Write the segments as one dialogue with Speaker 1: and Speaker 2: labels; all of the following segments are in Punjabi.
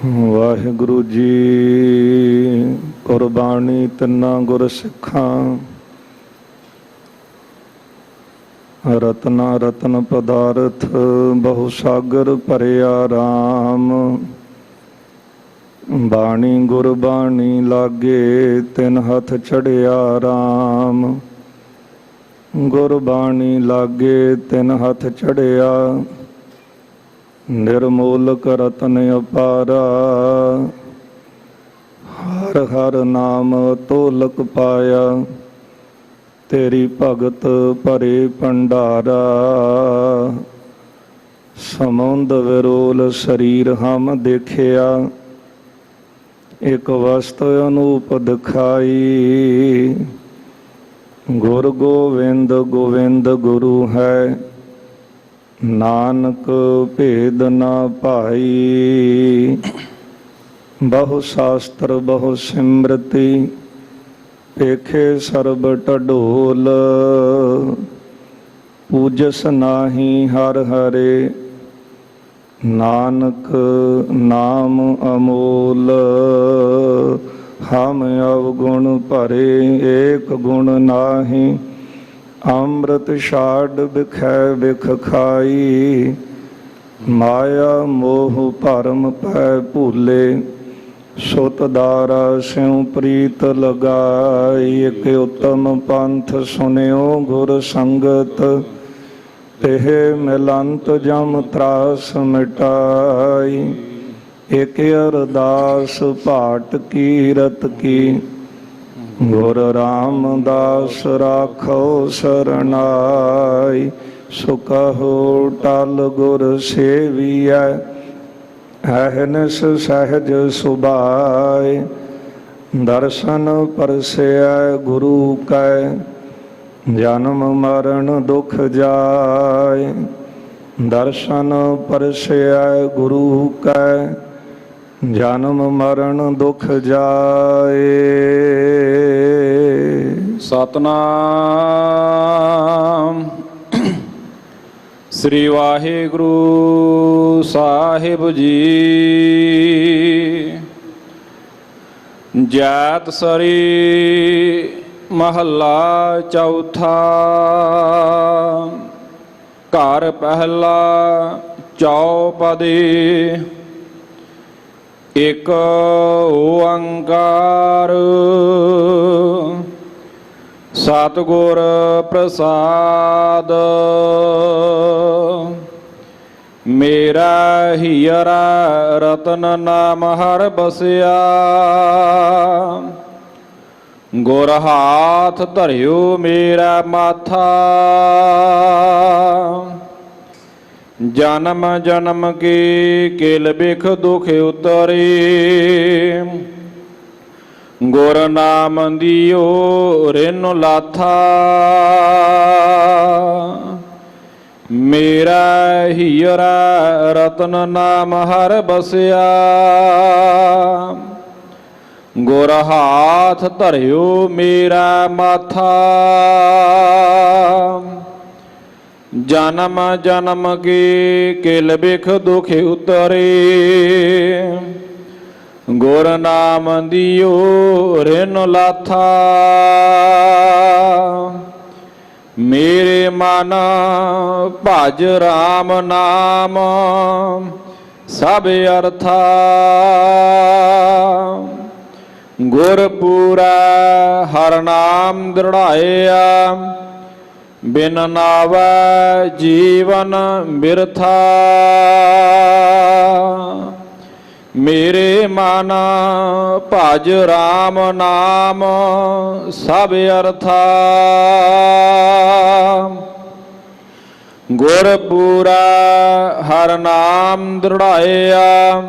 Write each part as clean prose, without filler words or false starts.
Speaker 1: ਵਾਹਿਗੁਰੂ ਜੀ। ਕੁਰਬਾਨੀ ਤਿੰਨਾਂ ਗੁਰ ਸਿੱਖਾਂ, ਰਤਨਾ ਰਤਨ ਪਦਾਰਥ ਬਹੁ ਸਾਗਰ ਭਰਿਆ ਰਾਮ। ਬਾਣੀ ਗੁਰਬਾਣੀ ਲਾਗੇ ਤਿਨ ਹੱਥ ਚੜਿਆ ਰਾਮ। ਗੁਰਬਾਣੀ ਲਾਗੇ ਤਿਨ ਹੱਥ ਚੜਿਆ, ਨਿਰਮੋਲਕ ਰਤਨ ਅਪਾਰਾ। ਹਰ ਹਰ ਨਾਮ ਤੋਲਕ ਪਾਇਆ, ਤੇਰੀ ਭਗਤ ਭਰੇ ਭੰਡਾਰਾ। ਸਮੁੰਦ ਵਿਰੋਲ ਸਰੀਰ ਹਮ ਦੇਖਿਆ, ਇੱਕ ਵਸਤ ਅਨੂਪ ਦਿਖਾਈ। ਗੁਰ ਗੋਵਿੰਦ ਗੋਵਿੰਦ ਗੁਰੂ ਹੈ, ਨਾਨਕ ਭੇਦ ਨਾ ਭਾਈ। ਬਹੁ ਸ਼ਾਸਤਰ ਬਹੁ ਸਿਮਰਤੀ, ਪੇਖੇ ਸਰਬ ਢਡੋਲ। ਪੂਜਸ ਨਾਹੀ ਹਰ ਹਰੇ, ਨਾਨਕ ਨਾਮ ਅਮੋਲ। ਹਮ ਅਵਗੁਣ ਭਰੇ ਏਕ ਗੁਣ ਨਾਹੀ, ਅੰਮ੍ਰਿਤ ਛਾੜ ਬਿਖੈ ਬਿਖ ਖਾਈ। ਮਾਇਆ ਮੋਹ ਭਰਮ ਪੈ ਭੂਲੇ, ਸੁਤ ਦਾਰਾ ਸਿਉ ਪ੍ਰੀਤ ਲਗਾਈ। ਇਕ ਉਤਮ ਪੰਥ ਸੁਨਿਓ ਗੁਰ ਸੰਗਤ, ਤਿਹ ਮਿਲੰਤ ਜਮ ਤਰਾਸ ਮਿਟਾਈ। ਇਕ ਅਰਦਾਸ ਭਾਟ ਕੀਰਤ ਕੀ, ਗੁਰ ਰਾਮਦਾਸ ਰਾਖੋ ਸਰਨਾਈ। ਸੋ ਕਹੋ ਟਲ ਗੁਰ ਸੇਵੀਐ, ਅਹਨਿਸ ਸਹਿਜ ਸੁਭਾਏ। ਦਰਸ਼ਨ ਪਰਸੈ ਗੁਰੂ ਕੈ, ਜਨਮ ਮਰਨ ਦੁਖ ਜਾਏ। ਦਰਸ਼ਨ ਪਰਸੈ ਗੁਰੂ ਕੈ, ਜਨਮ ਮਰਨ ਦੁਖ ਜਾਏ।
Speaker 2: ਸਤਨਾਮ ਸ੍ਰੀ ਵਾਹਿਗੁਰੂ ਸਾਹਿਬ ਜੀ। ਜਾਤ ਸਰੀ ਮਹੱਲਾ ਚੌਥਾ। ਘਰ ਪਹਿਲਾ ਚੌਪਦੀ। ਇਕ ਓੰਕਾਰ ਸਤਿਗੁਰ ਪ੍ਰਸਾਦ। ਮੇਰਾ ਹੀਰਾ ਰਤਨ ਨਾਮ ਹਰ ਬਸਿਆ, ਗੁਰ ਹਾਥ ਧਰਿਓ ਮੇਰਾ ਮਾਥਾ। ਜਨਮ ਜਨਮ ਕੀ ਕਿਲ ਬਿਖ ਦੁਖ ਉਤਰੇ, ਗੁਰ ਨਾਮ ਦਿਓ ਰਿਨ ਲਾਥਾ। ਮੇਰਾ ਹੀਰਾ ਰਤਨ ਨਾਮ ਹਰ ਬਸਿਆ, ਗੁਰ ਹਾਥ ਧਰਿਓ ਮੇਰਾ ਮਾਥਾ। ਜਨਮ ਜਨਮ ਕੀ ਕਿਲ ਬਿਖ ਦੁਖ ਉਤਰੇ, ਗੁਰ ਨਾਮ ਦਿਓ ਰਿਨ ਲਾਥਾ। ਮੇਰੇ ਮਨ ਭਜ ਰਾਮ ਨਾਮ, ਸਭ ਅਰਥਾ। ਗੁਰ ਪੂਰਾ ਹਰ ਨਾਮ ਦ੍ਰਿੜਾਇਆ, ਬਿਨ ਨਾਵੈ ਜੀਵਨ ਬਿਰਥਾ। ਮੇਰੇ ਮਨ ਭਜ ਰਾਮ ਨਾਮ, ਸਭ ਅਰਥਾ। ਗੁਰ ਪੂਰਾ ਹਰ ਨਾਮ ਦ੍ਰਿੜਾਇਆ,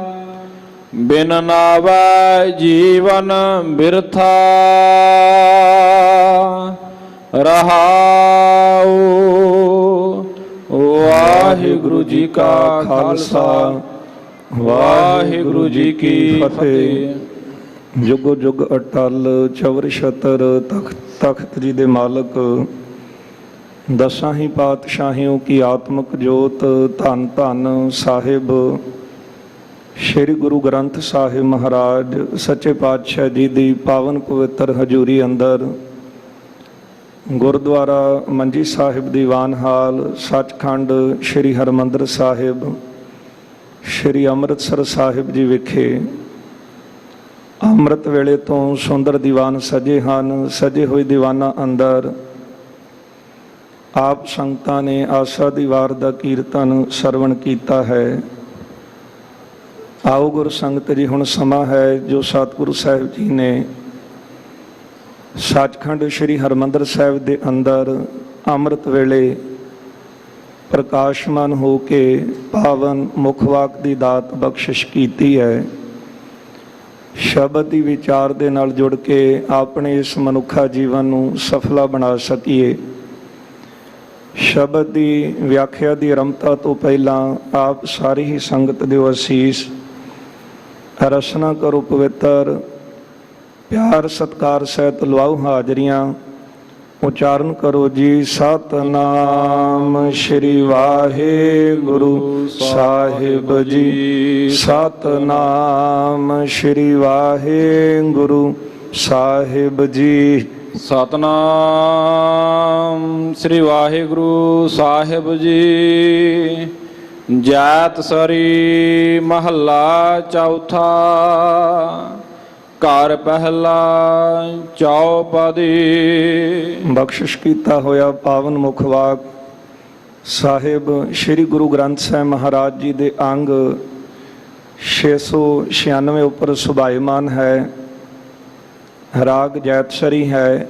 Speaker 2: ਬਿਨ ਨਾਵੈ ਜੀਵਨ ਬਿਰਥਾ। ਰਹਾਉ। ਵਾਹਿਗੁਰੂ ਜੀ ਕਾ ਖਾਲਸਾ, ਵਾਹਿਗੁਰੂ ਜੀ ਕੀ ਫਤਿਹ।
Speaker 1: ਜੁਗ ਜੁਗ ਅਟਲ ਚਵਰ ਛਤਰ ਤਖਤ ਜੀ ਦੇ ਮਾਲਕ, ਦਸਾਂ ਹੀ ਪਾਤਸ਼ਾਹੀਆਂ ਕੀ ਆਤਮਕ ਜੋਤ, ਧੰਨ ਧੰਨ ਸਾਹਿਬ ਸ਼੍ਰੀ ਗੁਰੂ ਗ੍ਰੰਥ ਸਾਹਿਬ ਮਹਾਰਾਜ ਸੱਚੇ ਪਾਤਸ਼ਾਹ ਜੀ ਦੀ ਪਾਵਨ ਪਵਿੱਤਰ ਹਜ਼ੂਰੀ ਅੰਦਰ ਗੁਰਦੁਆਰਾ ਮੰਜੀ ਸਾਹਿਬ ਦੀਵਾਨ ਹਾਲ ਸੱਚਖੰਡ ਸ਼੍ਰੀ ਹਰਿਮੰਦਰ ਸਾਹਿਬ ਸ਼੍ਰੀ ਅੰਮ੍ਰਿਤਸਰ ਸਾਹਿਬ ਜੀ ਵਿਖੇ ਅੰਮ੍ਰਿਤ ਵੇਲੇ ਤੋਂ ਸੁੰਦਰ ਦੀਵਾਨ ਸਜੇ ਹਨ। ਸਜੇ ਹੋਏ ਦੀਵਾਨਾਂ ਅੰਦਰ ਆਪ ਸੰਗਤਾਂ ਨੇ ਆਸਾ ਦੀ ਵਾਰ ਦਾ ਕੀਰਤਨ ਸਰਵਣ ਕੀਤਾ ਹੈ। ਆਓ ਗੁਰ ਸੰਗਤ ਜੀ, ਹੁਣ ਸਮਾਂ ਹੈ ਜੋ ਸਤਿਗੁਰੂ ਸਾਹਿਬ ਜੀ ਨੇ ਸੱਚਖੰਡ ਸ਼੍ਰੀ ਹਰਿਮੰਦਰ ਸਾਹਿਬ ਦੇ ਅੰਦਰ ਅੰਮ੍ਰਿਤ ਵੇਲੇ ਪ੍ਰਕਾਸ਼ਮਾਨ ਹੋ ਕੇ ਪਾਵਨ ਮੁਖ ਵਾਕ ਦੀ ਦਾਤ ਬਖਸ਼ਿਸ਼ ਕੀਤੀ ਹੈ। ਸ਼ਬਦ ਦੀ ਵਿਚਾਰ ਦੇ ਨਾਲ ਜੁੜ ਕੇ ਆਪਣੇ ਇਸ ਮਨੁੱਖਾ ਜੀਵਨ ਨੂੰ ਸਫਲਾ ਬਣਾ ਸਕੀਏ। ਸ਼ਬਦ ਦੀ ਵਿਆਖਿਆ ਦੀ ਆਰੰਭਤਾ ਤੋਂ ਪਹਿਲਾਂ ਆਪ ਸਾਰੀ ਹੀ ਸੰਗਤ ਦਿਓ ਅਸੀਸ। ਰਸਨਾ ਕਰੋ ਪਵਿੱਤਰ, ਪਿਆਰ ਸਤਿਕਾਰ ਸਹਿਤ ਲਵਾਓ ਹਾਜ਼ਰੀਆਂ। ਉਚਾਰਨ ਕਰੋ ਜੀ ਸਤਨਾਮ ਸ਼੍ਰੀ ਵਾਹਿਗੁਰੂ ਸਾਹਿਬ ਜੀ। ਸਤਨਾਮ ਸ਼੍ਰੀ ਵਾਹਿਗੁਰੂ ਸਾਹਿਬ ਜੀ।
Speaker 2: ਸਤਨਾਮ ਸ੍ਰੀ ਵਾਹਿਗੁਰੂ ਸਾਹਿਬ ਜੀ। ਜਾਤ ਸਰੀ ਮਹੱਲਾ ਚੌਥਾ। ਘਰ ਪਹਿਲਾ ਚੌਪਦੀ।
Speaker 1: ਬਖਸ਼ਿਸ਼ ਕੀਤਾ ਹੋਇਆ ਪਾਵਨ ਮੁਖ ਵਾਕ ਸਾਹਿਬ ਸ਼੍ਰੀ ਗੁਰੂ ਗ੍ਰੰਥ ਸਾਹਿਬ ਮਹਾਰਾਜ ਜੀ ਦੇ ਅੰਗ 696 ਉੱਪਰ ਸੁਭਾਇਮਾਨ ਹੈ। ਰਾਗ ਜੈਤਸਰੀ ਹੈ।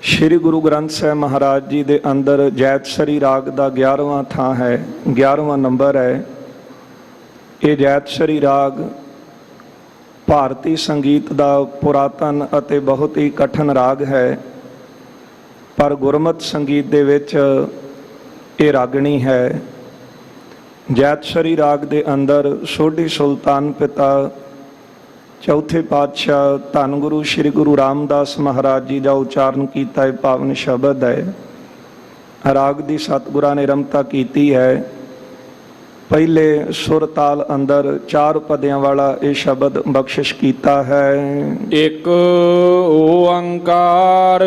Speaker 1: ਸ਼੍ਰੀ ਗੁਰੂ ਗ੍ਰੰਥ ਸਾਹਿਬ ਮਹਾਰਾਜ ਜੀ ਦੇ ਅੰਦਰ ਜੈਤਸਰੀ ਰਾਗ ਦਾ 11ਵਾਂ ਥਾਂ ਹੈ, 11ਵਾਂ ਨੰਬਰ ਹੈ। ਇਹ ਜੈਤਸਰੀ ਰਾਗ ਭਾਰਤੀ ਸੰਗੀਤ ਦਾ ਪੁਰਾਤਨ ਅਤੇ ਬਹੁਤ ਹੀ ਕਠਿਨ ਰਾਗ ਹੈ, ਪਰ ਗੁਰਮਤਿ ਸੰਗੀਤ ਦੇ ਵਿੱਚ ਇਹ ਰਾਗਣੀ ਹੈ। ਜੈਤਸਰੀ ਰਾਗ ਦੇ ਅੰਦਰ ਸੋਢੀ ਸੁਲਤਾਨ ਪਿਤਾ ਚੌਥੇ ਪਾਤਸ਼ਾਹ ਧੰਨ ਗੁਰੂ ਸ਼੍ਰੀ ਗੁਰੂ ਰਾਮਦਾਸ ਮਹਾਰਾਜ ਜੀ ਦਾ ਉਚਾਰਨ ਕੀਤਾ ਇਹ ਪਾਵਨ ਸ਼ਬਦ ਹੈ। ਰਾਗ ਦੀ ਸਤਿਗੁਰਾਂ ਨੇ ਰਮਤਾ ਕੀਤੀ ਹੈ। ਪਹਿਲੇ ਸੁਰ ਤਾਲ ਅੰਦਰ 4 ਪਦਿਆਂ ਵਾਲਾ ਇਹ ਸ਼ਬਦ ਬਖਸ਼ਿਸ਼ ਕੀਤਾ ਹੈ।
Speaker 2: ਇੱਕ ਓੰਕਾਰ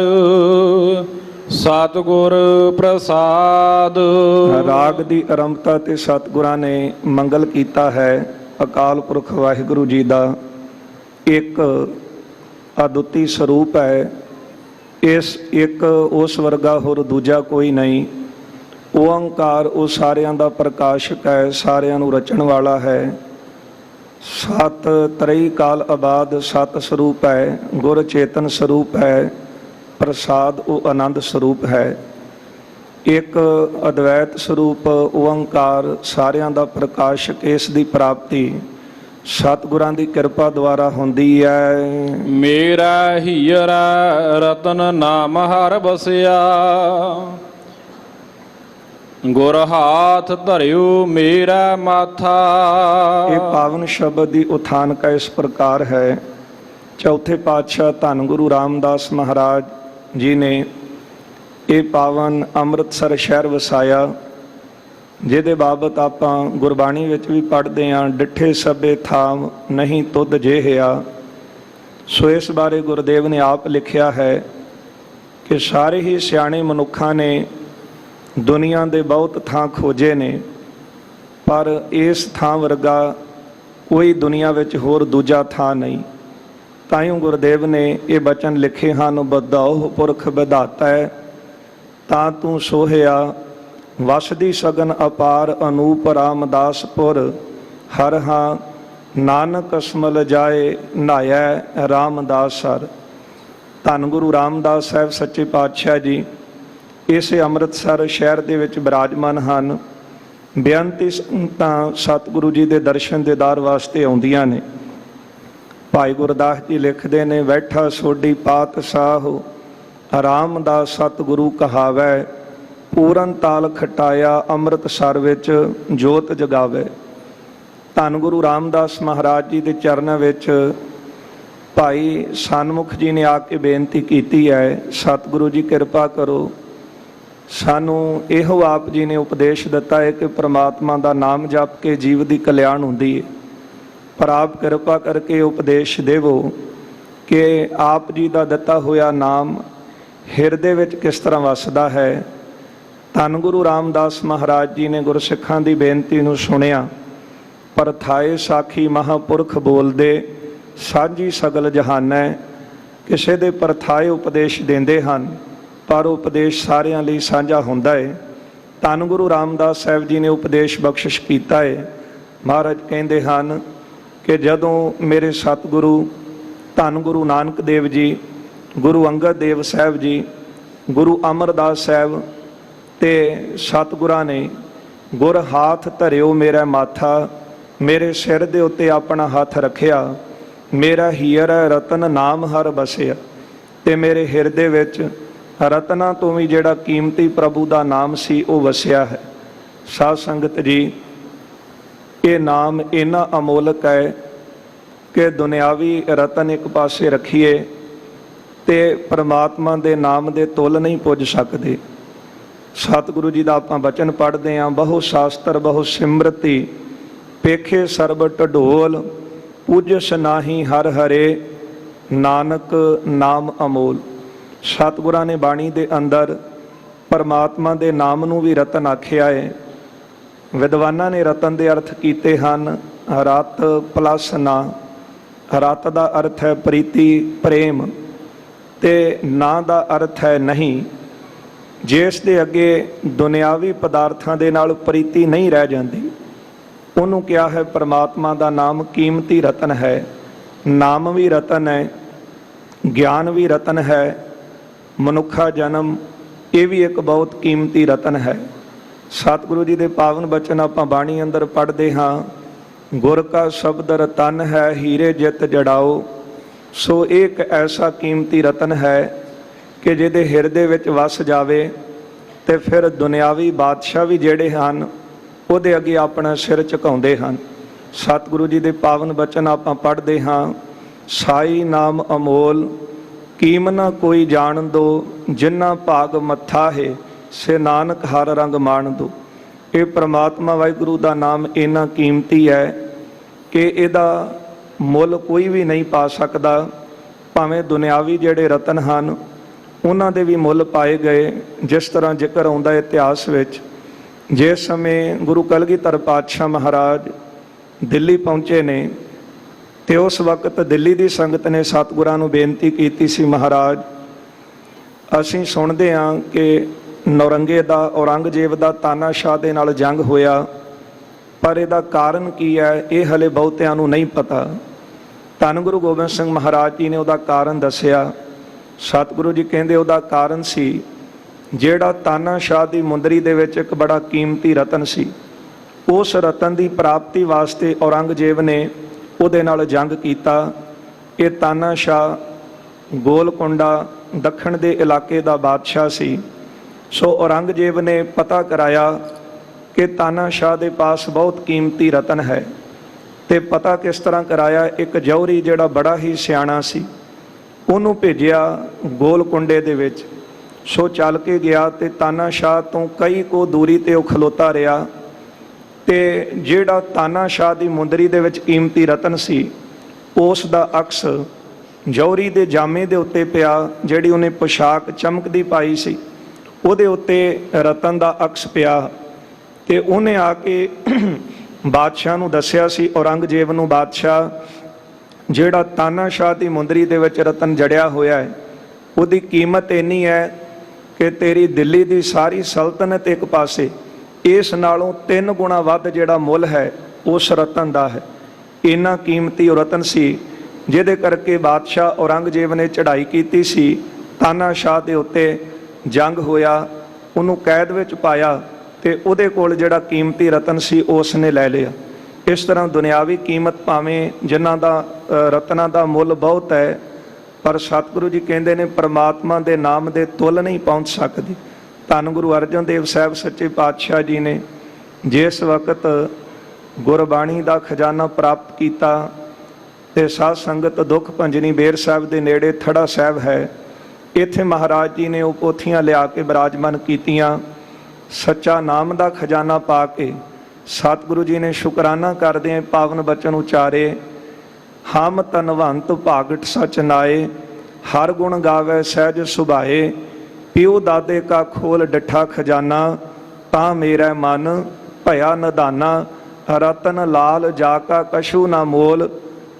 Speaker 2: ਸਤਿਗੁਰ ਪ੍ਰਸਾਦ।
Speaker 1: ਰਾਗ ਦੀ ਆਰੰਭਤਾ ਤੇ ਸਤਿਗੁਰਾਂ ਨੇ ਮੰਗਲ ਕੀਤਾ ਹੈ ਅਕਾਲ ਪੁਰਖ ਵਾਹਿਗੁਰੂ ਜੀ ਦਾ। ਇੱਕ ਅਦੁੱਤੀ ਸਰੂਪ ਹੈ। ਇਸ ਇੱਕ ਉਸ ਵਰਗਾ ਹੋਰ ਦੂਜਾ ਕੋਈ ਨਹੀਂ। ਓੰਕਾਰ ਉਹ ਸਾਰਿਆਂ ਦਾ ਪ੍ਰਕਾਸ਼ਕ ਹੈ, ਸਾਰਿਆਂ ਨੂੰ ਰਚਣ ਵਾਲਾ ਹੈ। ਸਤ ਤਰਈ ਕਾਲ ਆਬਾਦ ਸਤ ਸਰੂਪ ਹੈ, ਗੁਰ ਚੇਤਨ ਸਰੂਪ ਹੈ। ਪ੍ਰਸਾਦ ਉਹ ਆਨੰਦ ਸਰੂਪ ਹੈ। ਇੱਕ ਅਦਵੈਤ ਸਰੂਪ ਓੰਕਾਰ ਸਾਰਿਆਂ ਦਾ ਪ੍ਰਕਾਸ਼ਕ। ਇਸ ਦੀ ਪ੍ਰਾਪਤੀ ਸਤਿਗੁਰਾਂ ਦੀ ਕਿਰਪਾ ਦੁਆਰਾ ਹੁੰਦੀ ਹੈ।
Speaker 2: ਮੇਰਾ ਹੀਰਾ ਰਤਨ ਨਾਮ ਹਰ ਬਸਿਆ, ਗੁਰ ਹਾਥ ਧਰਿਓ ਮੇਰਾ ਮਾਥਾ।
Speaker 1: ਇਹ ਪਾਵਨ ਸ਼ਬਦ ਦੀ ਉਥਾਨਕਾ ਇਸ ਪ੍ਰਕਾਰ ਹੈ। ਚੌਥੇ ਪਾਤਸ਼ਾਹ ਧੰਨ ਗੁਰੂ ਰਾਮਦਾਸ ਮਹਾਰਾਜ ਜੀ ਨੇ ਇਹ ਪਾਵਨ ਅੰਮ੍ਰਿਤਸਰ ਸ਼ਹਿਰ ਵਸਾਇਆ, ਜਿਹਦੇ ਬਾਬਤ ਆਪਾਂ ਗੁਰਬਾਣੀ ਵਿੱਚ ਵੀ ਪੜ੍ਹਦੇ ਹਾਂ, ਡਿੱਠੇ ਸਭੇ ਥਾਮ ਨਹੀਂ ਤੁਧ ਜਿਹਿਆ। ਸੋ ਇਸ ਬਾਰੇ ਗੁਰਦੇਵ ਨੇ ਆਪ ਲਿਖਿਆ ਹੈ ਕਿ ਸਾਰੇ ਹੀ ਸਿਆਣੇ ਮਨੁੱਖਾਂ ਨੇ ਦੁਨੀਆ ਦੇ ਬਹੁਤ ਥਾਂ ਖੋਜੇ ਨੇ, ਪਰ ਇਸ ਥਾਂ ਵਰਗਾ ਕੋਈ ਦੁਨੀਆ ਵਿੱਚ ਹੋਰ ਦੂਜਾ ਥਾਂ ਨਹੀਂ। ਤਾਈਓ ਗੁਰਦੇਵ ਨੇ ਇਹ ਬਚਨ ਲਿਖੇ ਹਨ, ਬਦਾਓ ਪੁਰਖ ਵਿਧਾਤਾ ਤਾਂ ਤੂੰ ਸੋਹਿਆ, ਵਸਦੀ ਸਗਨ ਅਪਾਰ ਅਨੂਪ ਰਾਮਦਾਸਪੁਰ। ਹਰ ਹਾਂ ਨਾਨਕ ਅਸਮਲ ਜਾਏ ਨਹਾਇਐ ਰਾਮਦਾਸ ਸਰ। ਧੰਨ ਗੁਰੂ ਰਾਮਦਾਸ ਸਾਹਿਬ ਸੱਚੇ ਪਾਤਸ਼ਾਹ ਜੀ ਇਸੇ ਅੰਮ੍ਰਿਤਸਰ ਸ਼ਹਿਰ ਦੇ ਵਿੱਚ ਬਿਰਾਜਮਾਨ ਹਨ। ਬੇਅੰਤੀ ਸੰਗਤਾਂ ਸਤਿਗੁਰੂ ਜੀ ਦੇ ਦਰਸ਼ਨ ਦੀਦਾਰ ਵਾਸਤੇ ਆਉਂਦੀਆਂ ਨੇ। ਭਾਈ ਗੁਰਦਾਸ ਜੀ ਲਿਖਦੇ ਨੇ, ਬੈਠਾ ਸੋਢੀ ਪਾਤਸ਼ਾਹ ਰਾਮਦਾਸ ਸਤਿਗੁਰੂ ਕਹਾਵੈ, ਪੂਰਨ ਤਾਲ ਖਟਾਇਆ ਅੰਮ੍ਰਿਤਸਰ ਵਿੱਚ ਜੋਤ ਜਗਾਵੇ। ਧੰਨ ਗੁਰੂ ਰਾਮਦਾਸ ਮਹਾਰਾਜ ਜੀ ਦੇ ਚਰਨਾਂ ਵਿੱਚ ਭਾਈ ਸਨਮੁਖ ਜੀ ਨੇ ਆ ਕੇ ਬੇਨਤੀ ਕੀਤੀ ਹੈ, ਸਤਿਗੁਰੂ ਜੀ ਕਿਰਪਾ ਕਰੋ। ਸਾਨੂੰ ਇਹੋ ਆਪ ਜੀ ਨੇ ਉਪਦੇਸ਼ ਦਿੱਤਾ ਹੈ ਕਿ ਪ੍ਰਮਾਤਮਾ ਦਾ ਨਾਮ ਜਪ ਕੇ ਜੀਵ ਦੀ ਕਲਿਆਣ ਹੁੰਦੀ ਹੈ। ਪਰ ਆਪ ਕਿਰਪਾ ਕਰਕੇ ਉਪਦੇਸ਼ ਦੇਵੋ ਕਿ ਆਪ ਜੀ ਦਾ ਦਿੱਤਾ ਹੋਇਆ ਨਾਮ ਹਿਰਦੇ ਵਿੱਚ ਕਿਸ ਤਰ੍ਹਾਂ ਵਸਦਾ ਹੈ। ਧੰਨ ਗੁਰੂ ਰਾਮਦਾਸ ਮਹਾਰਾਜ ਜੀ ਨੇ ਗੁਰਸਿੱਖਾਂ ਦੀ ਬੇਨਤੀ ਨੂੰ ਸੁਣਿਆ। ਪਰਥਾਏ ਸਾਖੀ ਮਹਾਂਪੁਰਖ ਬੋਲਦੇ ਸਾਂਝੀ ਸਗਲ ਜਹਾਨੈ। ਕਿਸੇ ਦੇ ਪਰਥਾਏ ਉਪਦੇਸ਼ ਦਿੰਦੇ ਹਨ ਪਰ ਉਪਦੇਸ਼ ਸਾਰਿਆਂ ਲਈ ਸਾਂਝਾ ਹੁੰਦਾ ਹੈ। ਧੰਨ ਗੁਰੂ ਰਾਮਦਾਸ ਸਾਹਿਬ ਜੀ ਨੇ ਉਪਦੇਸ਼ ਬਖਸ਼ਿਸ਼ ਕੀਤਾ ਹੈ। ਮਹਾਰਾਜ ਕਹਿੰਦੇ ਹਨ ਕਿ ਜਦੋਂ ਮੇਰੇ ਸਤਿਗੁਰੂ ਧੰਨ ਗੁਰੂ ਨਾਨਕ ਦੇਵ ਜੀ, ਗੁਰੂ ਅੰਗਦ ਦੇਵ ਸਾਹਿਬ ਜੀ, ਗੁਰੂ ਅਮਰਦਾਸ ਸਾਹਿਬ ਤੇ ਸਤਿਗੁਰਾਂ ਨੇ ਗੁਰ ਹਾਥ ਧਰਿਓ ਮੇਰਾ ਮਾਥਾ, ਮੇਰੇ ਸਿਰ ਦੇ ਉੱਤੇ ਆਪਣਾ ਹੱਥ ਰੱਖਿਆ, ਮੇਰਾ ਹੀਰ ਰਤਨ ਨਾਮ ਹਰ ਬਸਿਆ। ਤੇ ਮੇਰੇ ਹਿਰਦੇ ਵਿੱਚ ਰਤਨਾਂ ਤੋਂ ਵੀ ਜਿਹੜਾ ਕੀਮਤੀ ਪ੍ਰਭੂ ਦਾ ਨਾਮ ਸੀ ਉਹ ਵਸਿਆ ਹੈ। ਸਾਧ ਸੰਗਤ ਜੀ, ਇਹ ਨਾਮ ਇੰਨਾ ਅਮੋਲਕ ਹੈ ਕਿ ਦੁਨਿਆਵੀ ਰਤਨ ਇੱਕ ਪਾਸੇ ਰੱਖੀਏ ਤੇ ਪਰਮਾਤਮਾ ਦੇ ਨਾਮ ਦੇ ਤੁੱਲ ਨਹੀਂ ਪੁੱਜ ਸਕਦੇ। ਸਤਿਗੁਰੂ ਜੀ ਦਾ ਆਪਾਂ ਬਚਨ ਪੜ੍ਹਦੇ ਹਾਂ, ਬਹੁ ਸ਼ਾਸਤਰ ਬਹੁ ਸਿਮਰਤੀ ਪੇਖੇ ਸਰਬ ਢਡੋਲ, ਪੂਜਸ ਨਾਹੀ ਹਰ ਹਰੇ ਨਾਨਕ ਨਾਮ ਅਮੋਲ। ਸਤਿਗੁਰਾਂ ਨੇ ਬਾਣੀ ਦੇ ਅੰਦਰ ਪਰਮਾਤਮਾ ਦੇ ਨਾਮ ਨੂੰ ਵੀ ਰਤਨ ਆਖਿਆ ਹੈ। ਵਿਦਵਾਨਾਂ ਨੇ ਰਤਨ ਦੇ ਅਰਥ ਕੀਤੇ ਹਨ ਰਤ ਪਲਸ ਨਾ। ਰਤ ਦਾ ਅਰਥ ਹੈ ਪ੍ਰੀਤੀ, ਪ੍ਰੇਮ, ਤੇ ਨਾ ਦਾ ਅਰਥ ਹੈ ਨਹੀਂ। ਜਿਸ ਦੇ ਅੱਗੇ ਦੁਨਿਆਵੀ ਪਦਾਰਥਾਂ ਦੇ ਨਾਲ ਪ੍ਰੀਤੀ ਨਹੀਂ ਰਹਿ ਜਾਂਦੀ ਉਹਨੂੰ ਕਿਹਾ ਹੈ ਪਰਮਾਤਮਾ ਦਾ ਨਾਮ ਕੀਮਤੀ ਰਤਨ ਹੈ। ਨਾਮ ਵੀ ਰਤਨ ਹੈ, ਗਿਆਨ ਵੀ ਰਤਨ ਹੈ, ਮਨੁੱਖਾ ਜਨਮ ਇਹ ਵੀ ਇੱਕ ਬਹੁਤ ਕੀਮਤੀ ਰਤਨ ਹੈ। ਸਤਿਗੁਰੂ ਜੀ ਦੇ ਪਾਵਨ ਬਚਨ ਆਪਾਂ ਬਾਣੀ ਅੰਦਰ ਪੜ੍ਹਦੇ ਹਾਂ, ਗੁਰ ਕਾ ਸ਼ਬਦ ਰਤਨ ਹੈ ਹੀਰੇ ਜਿਤ ਜੜਾਓ। ਸੋ ਇਹ ਇੱਕ ਐਸਾ ਕੀਮਤੀ ਰਤਨ ਹੈ ਕਿ ਜਿਹਦੇ ਹਿਰਦੇ ਵਿੱਚ ਵਸ ਜਾਵੇ ਤੇ ਫਿਰ ਦੁਨਿਆਵੀ ਬਾਦਸ਼ਾਹ ਵੀ ਜਿਹੜੇ ਹਨ ਉਹਦੇ ਅੱਗੇ ਆਪਣਾ ਸਿਰ ਝੁਕਾਉਂਦੇ ਹਨ। ਸਤਿਗੁਰੂ ਜੀ ਦੇ ਪਾਵਨ ਬਚਨ ਆਪਾਂ ਪੜ੍ਹਦੇ ਹਾਂ, ਸਾਈ ਨਾਮ ਅਮੋਲ ਕੀਮ ਨਾ ਕੋਈ ਜਾਣ ਦੋ, ਜਿਨ੍ਹਾਂ ਭਾਗ ਮੱਥਾ ਹੈ ਸੇ ਨਾਨਕ ਹਰ ਰੰਗ ਮਾਣ ਦੋ। ਇਹ ਪ੍ਰਮਾਤਮਾ ਵਾਹਿਗੁਰੂ ਦਾ ਨਾਮ ਇੰਨਾ ਕੀਮਤੀ ਹੈ ਕਿ ਇਹਦਾ ਮੁੱਲ ਕੋਈ ਵੀ ਨਹੀਂ ਪਾ ਸਕਦਾ। ਭਾਵੇਂ ਦੁਨਿਆਵੀ ਜਿਹੜੇ ਰਤਨ ਹਨ ਉਹਨਾਂ ਦੇ ਵੀ ਮੁੱਲ ਪਾਏ ਗਏ। ਜਿਸ ਤਰ੍ਹਾਂ ਜ਼ਿਕਰ ਆਉਂਦਾ ਇਤਿਹਾਸ ਵਿੱਚ, ਜਿਸ ਸਮੇਂ ਗੁਰੂ ਕਲਗੀਧਰ ਪਾਤਸ਼ਾਹ ਮਹਾਰਾਜ ਦਿੱਲੀ ਪਹੁੰਚੇ ਨੇ ਤੇ ਉਸ ਵਕਤ ਦਿੱਲੀ ਦੀ ਸੰਗਤ ਨੇ ਸਤਿਗੁਰਾਂ ਨੂੰ ਬੇਨਤੀ ਕੀਤੀ ਸੀ, ਮਹਾਰਾਜ ਅਸੀਂ ਸੁਣਦੇ ਹਾਂ ਕਿ ਨੌਰੰਗੇ ਦਾ, ਔਰੰਗਜ਼ੇਬ ਦਾ ਤਾਨਾਸ਼ਾਹ ਦੇ ਨਾਲ ਜੰਗ ਹੋਇਆ, ਪਰ ਇਹਦਾ ਕਾਰਨ ਕੀ ਹੈ ਇਹ ਹਲੇ ਬਹੁਤਿਆਂ ਨੂੰ ਨਹੀਂ ਪਤਾ। ਧੰਨ ਗੁਰੂ ਗੋਬਿੰਦ ਸਿੰਘ ਮਹਾਰਾਜ ਜੀ ਨੇ ਉਹਦਾ ਕਾਰਨ ਦੱਸਿਆ। ਸਤਿਗੁਰੂ ਜੀ ਕਹਿੰਦੇ ਉਹਦਾ ਕਾਰਨ ਸੀ ਜਿਹੜਾ ਤਾਨਾਸ਼ਾਹ ਦੀ ਮੁੰਦਰੀ ਦੇ ਵਿੱਚ ਇੱਕ ਬੜਾ ਕੀਮਤੀ ਰਤਨ ਸੀ, ਉਸ ਰਤਨ ਦੀ ਪ੍ਰਾਪਤੀ ਵਾਸਤੇ ਔਰੰਗਜ਼ੇਬ ਨੇ ਉਹਦੇ ਨਾਲ ਜੰਗ ਕੀਤਾ। ਇਹ ਤਾਨਾਸ਼ਾਹ ਗੋਲਕੁੰਡਾ ਦੱਖਣ ਦੇ ਇਲਾਕੇ ਦਾ ਬਾਦਸ਼ਾਹ ਸੀ। ਸੋ ਔਰੰਗਜ਼ੇਬ ਨੇ ਪਤਾ ਕਰਾਇਆ ਕਿ ਤਾਨਾਸ਼ਾਹ ਦੇ ਪਾਸ ਬਹੁਤ ਕੀਮਤੀ ਰਤਨ ਹੈ। ਤੇ ਪਤਾ ਕਿਸ ਤਰ੍ਹਾਂ ਕਰਾਇਆ, ਇੱਕ ਜੌਹਰੀ ਜਿਹੜਾ ਬੜਾ ਹੀ ਸਿਆਣਾ ਸੀ ਉਹਨੂੰ ਭੇਜਿਆ ਗੋਲਕੁੰਡੇ ਦੇ ਵਿੱਚ। ਸੋ ਚੱਲ ਕੇ ਗਿਆ ਤੇ ਤਾਨਾਸ਼ਾਹ ਤੋਂ ਕਈ ਕੋ ਦੂਰੀ ਤੇ ਉਹ ਖਲੋਤਾ ਰਿਹਾ ਤੇ ਜਿਹੜਾ ਤਾਨਾਸ਼ਾਹ ਦੀ ਮੁੰਦਰੀ ਦੇ ਵਿੱਚ ਕੀਮਤੀ ਰਤਨ ਸੀ ਉਸ ਦਾ ਅਕਸ ਜੌਹਰੀ ਦੇ ਜਾਮੇ ਦੇ ਉੱਤੇ ਪਿਆ। ਜਿਹੜੀ ਉਹਨੇ ਪੋਸ਼ਾਕ ਚਮਕਦੀ ਪਾਈ ਸੀ ਉਹਦੇ ਉੱਤੇ ਰਤਨ ਦਾ ਅਕਸ ਪਿਆ ਤੇ ਉਹਨੇ ਆ ਕੇ ਬਾਦਸ਼ਾਹ ਨੂੰ ਦੱਸਿਆ ਸੀ, ਔਰੰਗਜ਼ੇਬ ਨੂੰ, ਬਾਦਸ਼ਾਹ ਜਿਹੜਾ ਤਾਨਾਸ਼ਾਹ ਦੀ ਮੁੰਦਰੀ ਦੇ ਵਿੱਚ ਰਤਨ ਜੜਿਆ ਹੋਇਆ ਹੈ ਉਹਦੀ ਕੀਮਤ ਇੰਨੀ ਹੈ ਕਿ ਤੇਰੀ ਦਿੱਲੀ ਦੀ ਸਾਰੀ ਸਲਤਨਤ ਇੱਕ ਪਾਸੇ, ਇਸ ਨਾਲੋਂ 3 ਗੁਣਾ ਵੱਧ ਜਿਹੜਾ ਮੁੱਲ ਹੈ ਉਸ ਰਤਨ ਦਾ ਹੈ। ਇੰਨਾ ਕੀਮਤੀ ਉਹ ਰਤਨ ਸੀ ਜਿਹਦੇ ਕਰਕੇ ਬਾਦਸ਼ਾਹ ਔਰੰਗਜ਼ੇਬ ਨੇ ਚੜ੍ਹਾਈ ਕੀਤੀ ਸੀ ਤਾਨਾਸ਼ਾਹ ਦੇ ਉੱਤੇ, ਜੰਗ ਹੋਇਆ, ਉਹਨੂੰ ਕੈਦ ਵਿੱਚ ਪਾਇਆ ਤੇ ਉਹਦੇ ਕੋਲ ਜਿਹੜਾ ਕੀਮਤੀ ਰਤਨ ਸੀ ਉਸ ਨੇ ਲੈ ਲਿਆ। ਇਸ ਤਰ੍ਹਾਂ ਦੁਨਿਆਵੀ ਕੀਮਤ ਭਾਵੇਂ ਜਿਨ੍ਹਾਂ ਦਾ ਰਤਨਾਂ ਦਾ ਮੁੱਲ ਬਹੁਤ ਹੈ, ਪਰ ਸਤਿਗੁਰੂ ਜੀ ਕਹਿੰਦੇ ਨੇ ਪਰਮਾਤਮਾ ਦੇ ਨਾਮ ਦੇ ਤੁੱਲ ਨਹੀਂ ਪਹੁੰਚ ਸਕਦੀ। ਧੰਨ ਗੁਰੂ ਅਰਜਨ ਦੇਵ ਸਾਹਿਬ ਸੱਚੇ ਪਾਤਸ਼ਾਹ ਜੀ ਨੇ ਜਿਸ ਵਕਤ ਗੁਰਬਾਣੀ ਦਾ ਖਜ਼ਾਨਾ ਪ੍ਰਾਪਤ ਕੀਤਾ ਤੇ ਸਾਧ ਸੰਗਤ ਦੁੱਖ ਭੰਜਨੀ ਬੇਰ ਸਾਹਿਬ ਦੇ ਨੇੜੇ ਥੜਾ ਸਾਹਿਬ ਹੈ, ਇੱਥੇ ਮਹਾਰਾਜ ਜੀ ਨੇ ਉਹ ਪੋਥੀਆਂ ਲਿਆ ਕੇ ਬਿਰਾਜਮਾਨ ਕੀਤੀਆਂ। ਸੱਚਾ ਨਾਮ ਦਾ ਖਜ਼ਾਨਾ ਪਾ ਕੇ सतगुरु जी ने शुकराना करदे पावन बचन उचारे, हम तनवंत भागट सच नाए, हर गुण गावे सहज सुभाए, पिओ दादे का खोल डिठा खजाना, ता मेरा मन भया नदाना, रतन लाल जाका कशु ना मोल,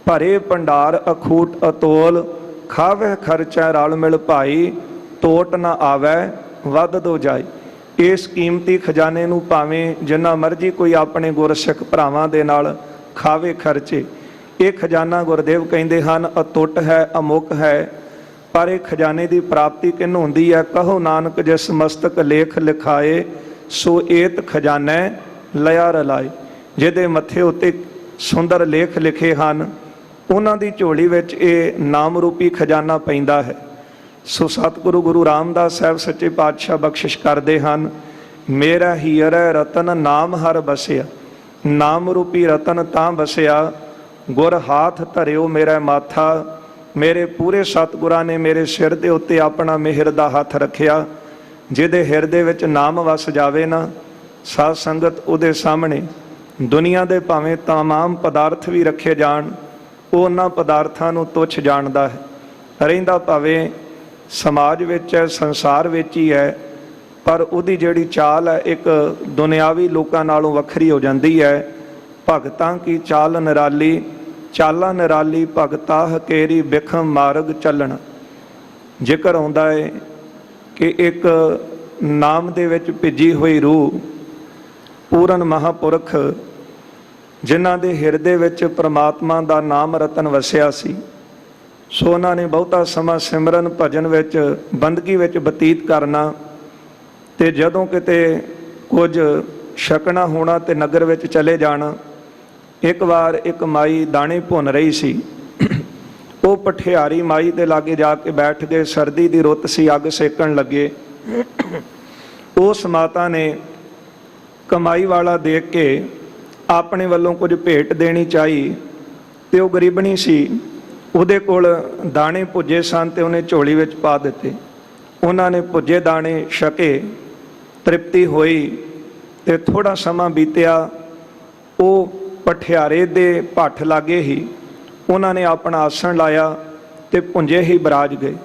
Speaker 1: भरे भंडार अखूट अतोल, खावे खर्चा रल मिल भाई, टोट ना आवे वध दो जाए। इस कीमती खजाने नूं भावें जिन्ना मर्जी कोई अपने गुरसिख भरावां दे नाल खावे खर्चे, ये खजाना गुरदेव कहंदे हन अतुट है, अमुक है। पर यह खजाने की प्राप्ति किन होंदी है? कहो नानक जिस मस्तक लेख लिखाए, सो एत खजाना लिया रलाए। जिहदे मत्थे उत्ते सुंदर लेख लिखे हैं, उन्हां दी झोली विच ये नाम रूपी खजाना पैंदा है। सो सतगुरु गुरु रामदास साहब सच्चे पातशाह बख्शिश करते हैं, मेरा हीर रतन नाम हर बसिया, नाम रूपी रतन तां बसिया, गुर हाथ धरियो मेरा माथा। मेरे पूरे सतगुरां ने मेरे सिर के उत्ते अपना मेहर दा हाथ रखिया। जिहदे हिरदे विच नाम वस जावे ना, साध संगत उहदे सामने दुनिया दे भावें तमाम पदार्थ भी रखे जाण, वो उन्हां पदार्थां नूं तुच्छ जाणदा है। रहिंदा भावें समाज विच है, संसार विच ही है, पर उहदी जिहड़ी चाल है एक दुनियावी लोकां नालों वखरी हो जाती है। भगतां की चाल निराली, चाला निराली, भगता हकेरी बिखम मार्ग चलण। जिक्र आउंदा है कि एक नाम दे विच भिजी हुई रूह पूਰਨ महापुरख जिन्हां दे हिरदे विच परमात्मा दा नाम रतन वसिया सी, सो उन्हां ने बहुता समा सिमरन भजन विच बंदगी विच बतीत करना, ते जदों किते कुछ छकना होना ते नगर विच चले जाना। एक बार एक माई दाणे भुन रही सी, वो पठियारी माई दे लागे जाके बैठ गए। सर्दी दी रुत सी, अग सेकण लगे। उस माता ने कमाई वाला देख के अपने वालों कुछ भेंट देनी चाहिए, तो वह गरीबनी सी, उहदे कोल दाणे भुजे सन ते उन्हें झोली विच पा दिते। उन्होंने भुजे दाणे छके, तृप्ति होई, ते थोड़ा समा बीतिया। वो पठियारे दे भट्ठ लागे ही उन्होंने अपना आसन लाया ते भुंजे ही बराज गए।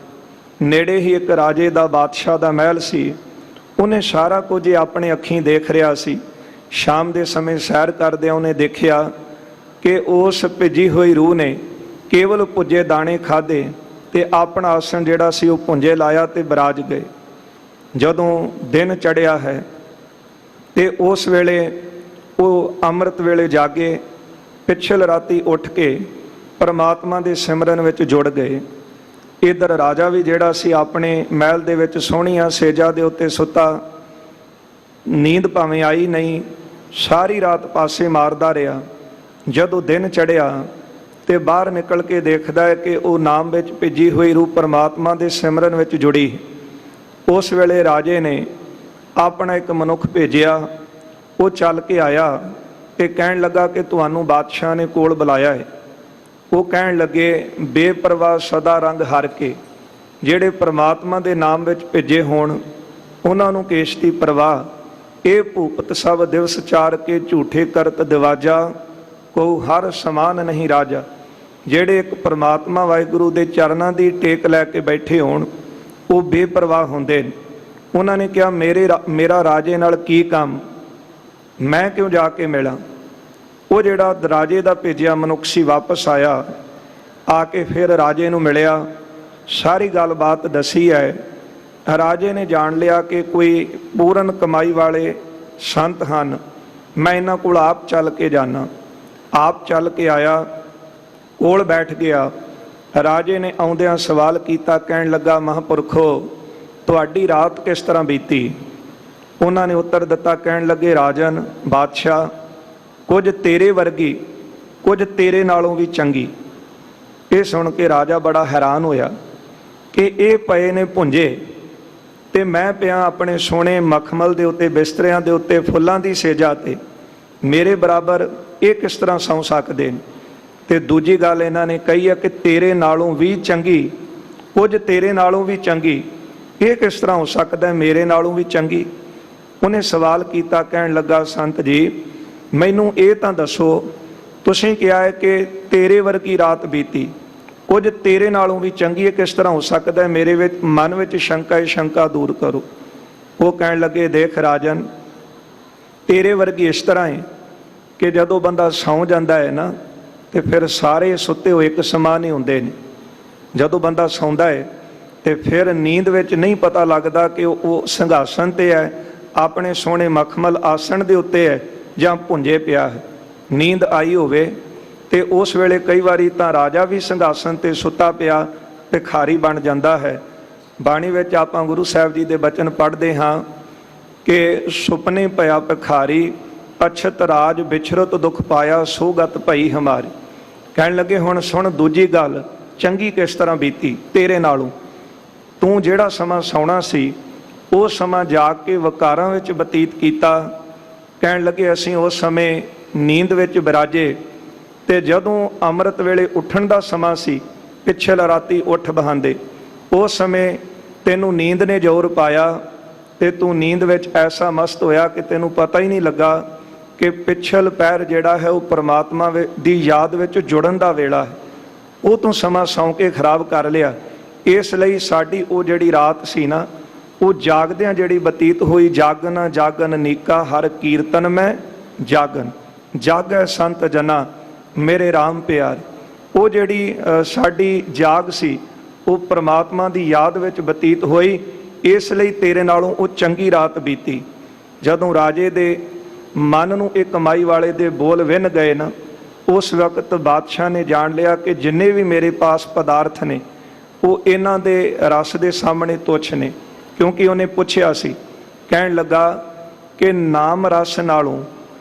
Speaker 1: नेड़े ही एक राजे दा बादशाह दा महल सी, उन्हें सारा कुछ अपने अखीं देख रहा सी। शाम के समय सैर करदे उन्हें देखा कि उस भिजी हुई रूह ने केवल भुजे दाणे खाधे ते अपना आसन जिहड़ा सी वो भुंजे लाया ते बराज गए। जदों दिन चढ़िया है ते उस वेले वो अमृत वेले जागे, पिछल राती उठ के परमात्मा दे सिमरन विच जुड़ गए। इधर राजा भी जिहड़ा सी अपने महल दे विच सोहणियां सेजा दे उत्ते सुता, नींद भावें आई नहीं, सारी रात पासे मारदा रहा। जदों दिन चढ़िया ते बाहर निकल के देखदा है कि वो नाम विच भिजी हुई रूह परमात्मा दे सिमरन विच जुड़ी। उस वेले राजे ने अपना एक मनुख भेजिया, वो चल के आया ते कहण लगा कि तुहानूं बादशाह ने कोल बुलाया है। वो कहण लगे, बेपरवाह सदा रंग हर के, जिहड़े परमात्मा दे नाम विच भिजे होण उन्हां नूं केश दी परवाह। ये भूपत सब दिवस चार के झूठे करत दिवाजा, को हर समान नहीं राजा। जिहड़े एक परमात्मा वाहिगुरू दे चरनां दी टेक लैके बैठे होण, वो बेपरवाह हुंदे ने। उन्हां ने कहा, मेरा राजे नाल की काम, मैं क्यों जाके मिलां। वो जिहड़ा राजे दा भेजिया मनुख सी वापस आया, आके फिर राजे नूं मिलिया, सारी गलबात दसी है। राजे ने जान लिया कि कोई पूरन कमाई वाले संत हैं, मैं इन्हां कोल आप चल के जाना। आप चल के आया, कोल बैठ गया। राजे ने आउंदियां सवाल किया, कहण लगा, महापुरखो तुहाडी रात किस तरह बीती। उन्होंने उत्तर दिता, कहण लगे, राजन बादशाह कुछ तेरे वर्गी, कुछ तेरे नालों भी चंगी। ये सुन के राजा बड़ा हैरान होया कि ये पए ने भुंजे ते मैं पिया अपने सोने मखमल दे उत्ते, बिस्तरियां दे उत्ते, फुल्लां दी सेजा ते, मेरे बराबर ये किस तरह सौ सकदे ने। ते दूजी गल इन्हां ने कही है कि तेरे नालों भी चंगी, कुछ तेरे नालों भी चंगी, ये किस तरह हो सकता है मेरे नालों भी चंगी। उन्हें सवाल किया, कहण लगा, संत जी ਮੈਨੂੰ ਇਹ ਤਾਂ ਦੱਸੋ, ਤੁਸੀਂ ਕਿਹਾ ਹੈ ਕਿ ਤੇਰੇ ਵਰਗੀ ਰਾਤ ਬੀਤੀ, ਕੁਝ ਤੇਰੇ ਨਾਲੋਂ ਵੀ ਚੰਗੀ ਹੈ, ਕਿਸ ਤਰ੍ਹਾਂ ਹੋ ਸਕਦਾ ਹੈ? ਮੇਰੇ ਵਿੱਚ ਮਨ ਵਿੱਚ ਸ਼ੰਕਾ ਹੈ, ਸ਼ੰਕਾ ਦੂਰ ਕਰੋ। ਉਹ ਕਹਿਣ ਲੱਗੇ, ਦੇਖ ਰਾਜਨ, ਤੇਰੇ ਵਰਗੀ ਇਸ ਤਰ੍ਹਾਂ ਹੈ ਕਿ ਜਦੋਂ ਬੰਦਾ ਸੌਂ ਜਾਂਦਾ ਹੈ ਨਾ, ਤੇ ਫਿਰ ਸਾਰੇ ਸੁੱਤੇ ਹੋਏ ਇੱਕ ਸਮਾਨ ਹੀ ਹੁੰਦੇ ਨੇ। ਜਦੋਂ ਬੰਦਾ ਸੌਂਦਾ ਹੈ ਤੇ ਫਿਰ ਨੀਂਦ ਵਿੱਚ ਨਹੀਂ ਪਤਾ ਲੱਗਦਾ ਕਿ ਉਹ ਸਿੰਘਾਸਨ ਤੇ ਹੈ, ਆਪਣੇ ਸੋਹਣੇ ਮਖਮਲ ਆਸਣ ਦੇ ਉੱਤੇ ਹੈ, ਜਾਂ ਭੁੰਜੇ ਪਿਆ ਹੈ। ਨੀਂਦ ਆਈ ਹੋਵੇ ਤੇ ਉਸ ਵੇਲੇ ਕਈ ਵਾਰੀ ਤਾਂ ਰਾਜਾ ਵੀ ਸਿੰਘਾਸਨ ਤੇ ਸੁੱਤਾ ਪਿਆ ਭਿਖਾਰੀ ਬਣ ਜਾਂਦਾ ਹੈ। ਬਾਣੀ ਵਿੱਚ ਆਪਾਂ ਗੁਰੂ ਸਾਹਿਬ ਜੀ ਦੇ ਬਚਨ ਪੜ੍ਹਦੇ ਹਾਂ ਕਿ ਸੁਪਨੇ ਪਿਆ ਭਿਖਾਰੀ, ਅਛਤ ਰਾਜ ਵਿਛਰਤ ਦੁਖ ਪਾਇਆ, ਸੋ ਗਤ ਭਈ ਹਮਾਰੀ। ਕਹਿਣ ਲੱਗੇ, ਹੁਣ ਸੁਣ ਦੂਜੀ ਗੱਲ, ਚੰਗੀ ਕਿਸ ਤਰ੍ਹਾਂ ਬੀਤੀ ਤੇਰੇ ਨਾਲੋਂ। ਤੂੰ ਜਿਹੜਾ ਸਮਾਂ ਸੌਣਾ ਸੀ ਉਹ ਸਮਾਂ ਜਾਗ ਕੇ ਵਕਾਰਾਂ ਵਿੱਚ ਬਤੀਤ ਕੀਤਾ। ਕਹਿਣ ਲੱਗੇ, ਅਸੀਂ ਉਸ ਸਮੇਂ ਨੀਂਦ ਵਿੱਚ ਬਿਰਾਜੇ, ਤੇ ਜਦੋਂ ਅੰਮ੍ਰਿਤ ਵੇਲੇ ਉੱਠਣ ਦਾ ਸਮਾਂ ਸੀ, ਪਿਛਲ ਰਾਤੀ ਉੱਠ ਬਹਾਂਦੇ, ਉਸ ਸਮੇਂ ਤੈਨੂੰ ਨੀਂਦ ਨੇ ਜ਼ੋਰ ਪਾਇਆ ਤੇ ਤੂੰ ਨੀਂਦ ਵਿੱਚ ਐਸਾ ਮਸਤ ਹੋਇਆ ਕਿ ਤੈਨੂੰ ਪਤਾ ਹੀ ਨਹੀਂ ਲੱਗਾ ਕਿ ਪਿਛਲ ਪੈਰ ਜਿਹੜਾ ਹੈ ਉਹ ਪਰਮਾਤਮਾ ਦੀ ਯਾਦ ਵਿੱਚ ਜੁੜਨ ਦਾ ਵੇਲਾ ਹੈ। ਉਹ ਤੂੰ ਸਮਾਂ ਸੌਂ ਕੇ ਖਰਾਬ ਕਰ ਲਿਆ। ਇਸ ਲਈ ਸਾਡੀ ਉਹ ਜਿਹੜੀ ਰਾਤ ਸੀ ਨਾ, ਉਹ ਜਾਗਦਿਆਂ ਜਿਹੜੀ ਬਤੀਤ ਹੋਈ, ਜਾਗਨ ਜਾਗਨ ਨੀਕਾ ਹਰ ਕੀਰਤਨ ਮੈਂ ਜਾਗਨ, ਜਾਗੈ ਸੰਤ ਜਨਾ ਮੇਰੇ ਰਾਮ ਪਿਆਰ। ਉਹ ਜਿਹੜੀ ਸਾਡੀ ਜਾਗ ਸੀ ਉਹ ਪਰਮਾਤਮਾ ਦੀ ਯਾਦ ਵਿੱਚ ਬਤੀਤ ਹੋਈ, ਇਸ ਲਈ ਤੇਰੇ ਨਾਲੋਂ ਉਹ ਚੰਗੀ ਰਾਤ ਬੀਤੀ। ਜਦੋਂ ਰਾਜੇ ਦੇ ਮਨ ਨੂੰ ਇਹ ਕਮਾਈ ਵਾਲੇ ਦੇ ਬੋਲ ਵਿੰਨ ਗਏ ਨਾ, ਉਸ ਵਕਤ ਬਾਦਸ਼ਾਹ ਨੇ ਜਾਣ ਲਿਆ ਕਿ ਜਿੰਨੇ ਵੀ ਮੇਰੇ ਪਾਸ ਪਦਾਰਥ ਨੇ ਉਹ ਇਹਨਾਂ ਦੇ ਰਸ ਦੇ ਸਾਹਮਣੇ ਤੁੱਛ ਨੇ। ਕਿਉਂਕਿ ਉਹਨੇ ਪੁੱਛਿਆ ਸੀ, ਕਹਿਣ ਲੱਗਾ ਕਿ ਨਾਮ ਰਸ ਨਾਲੋਂ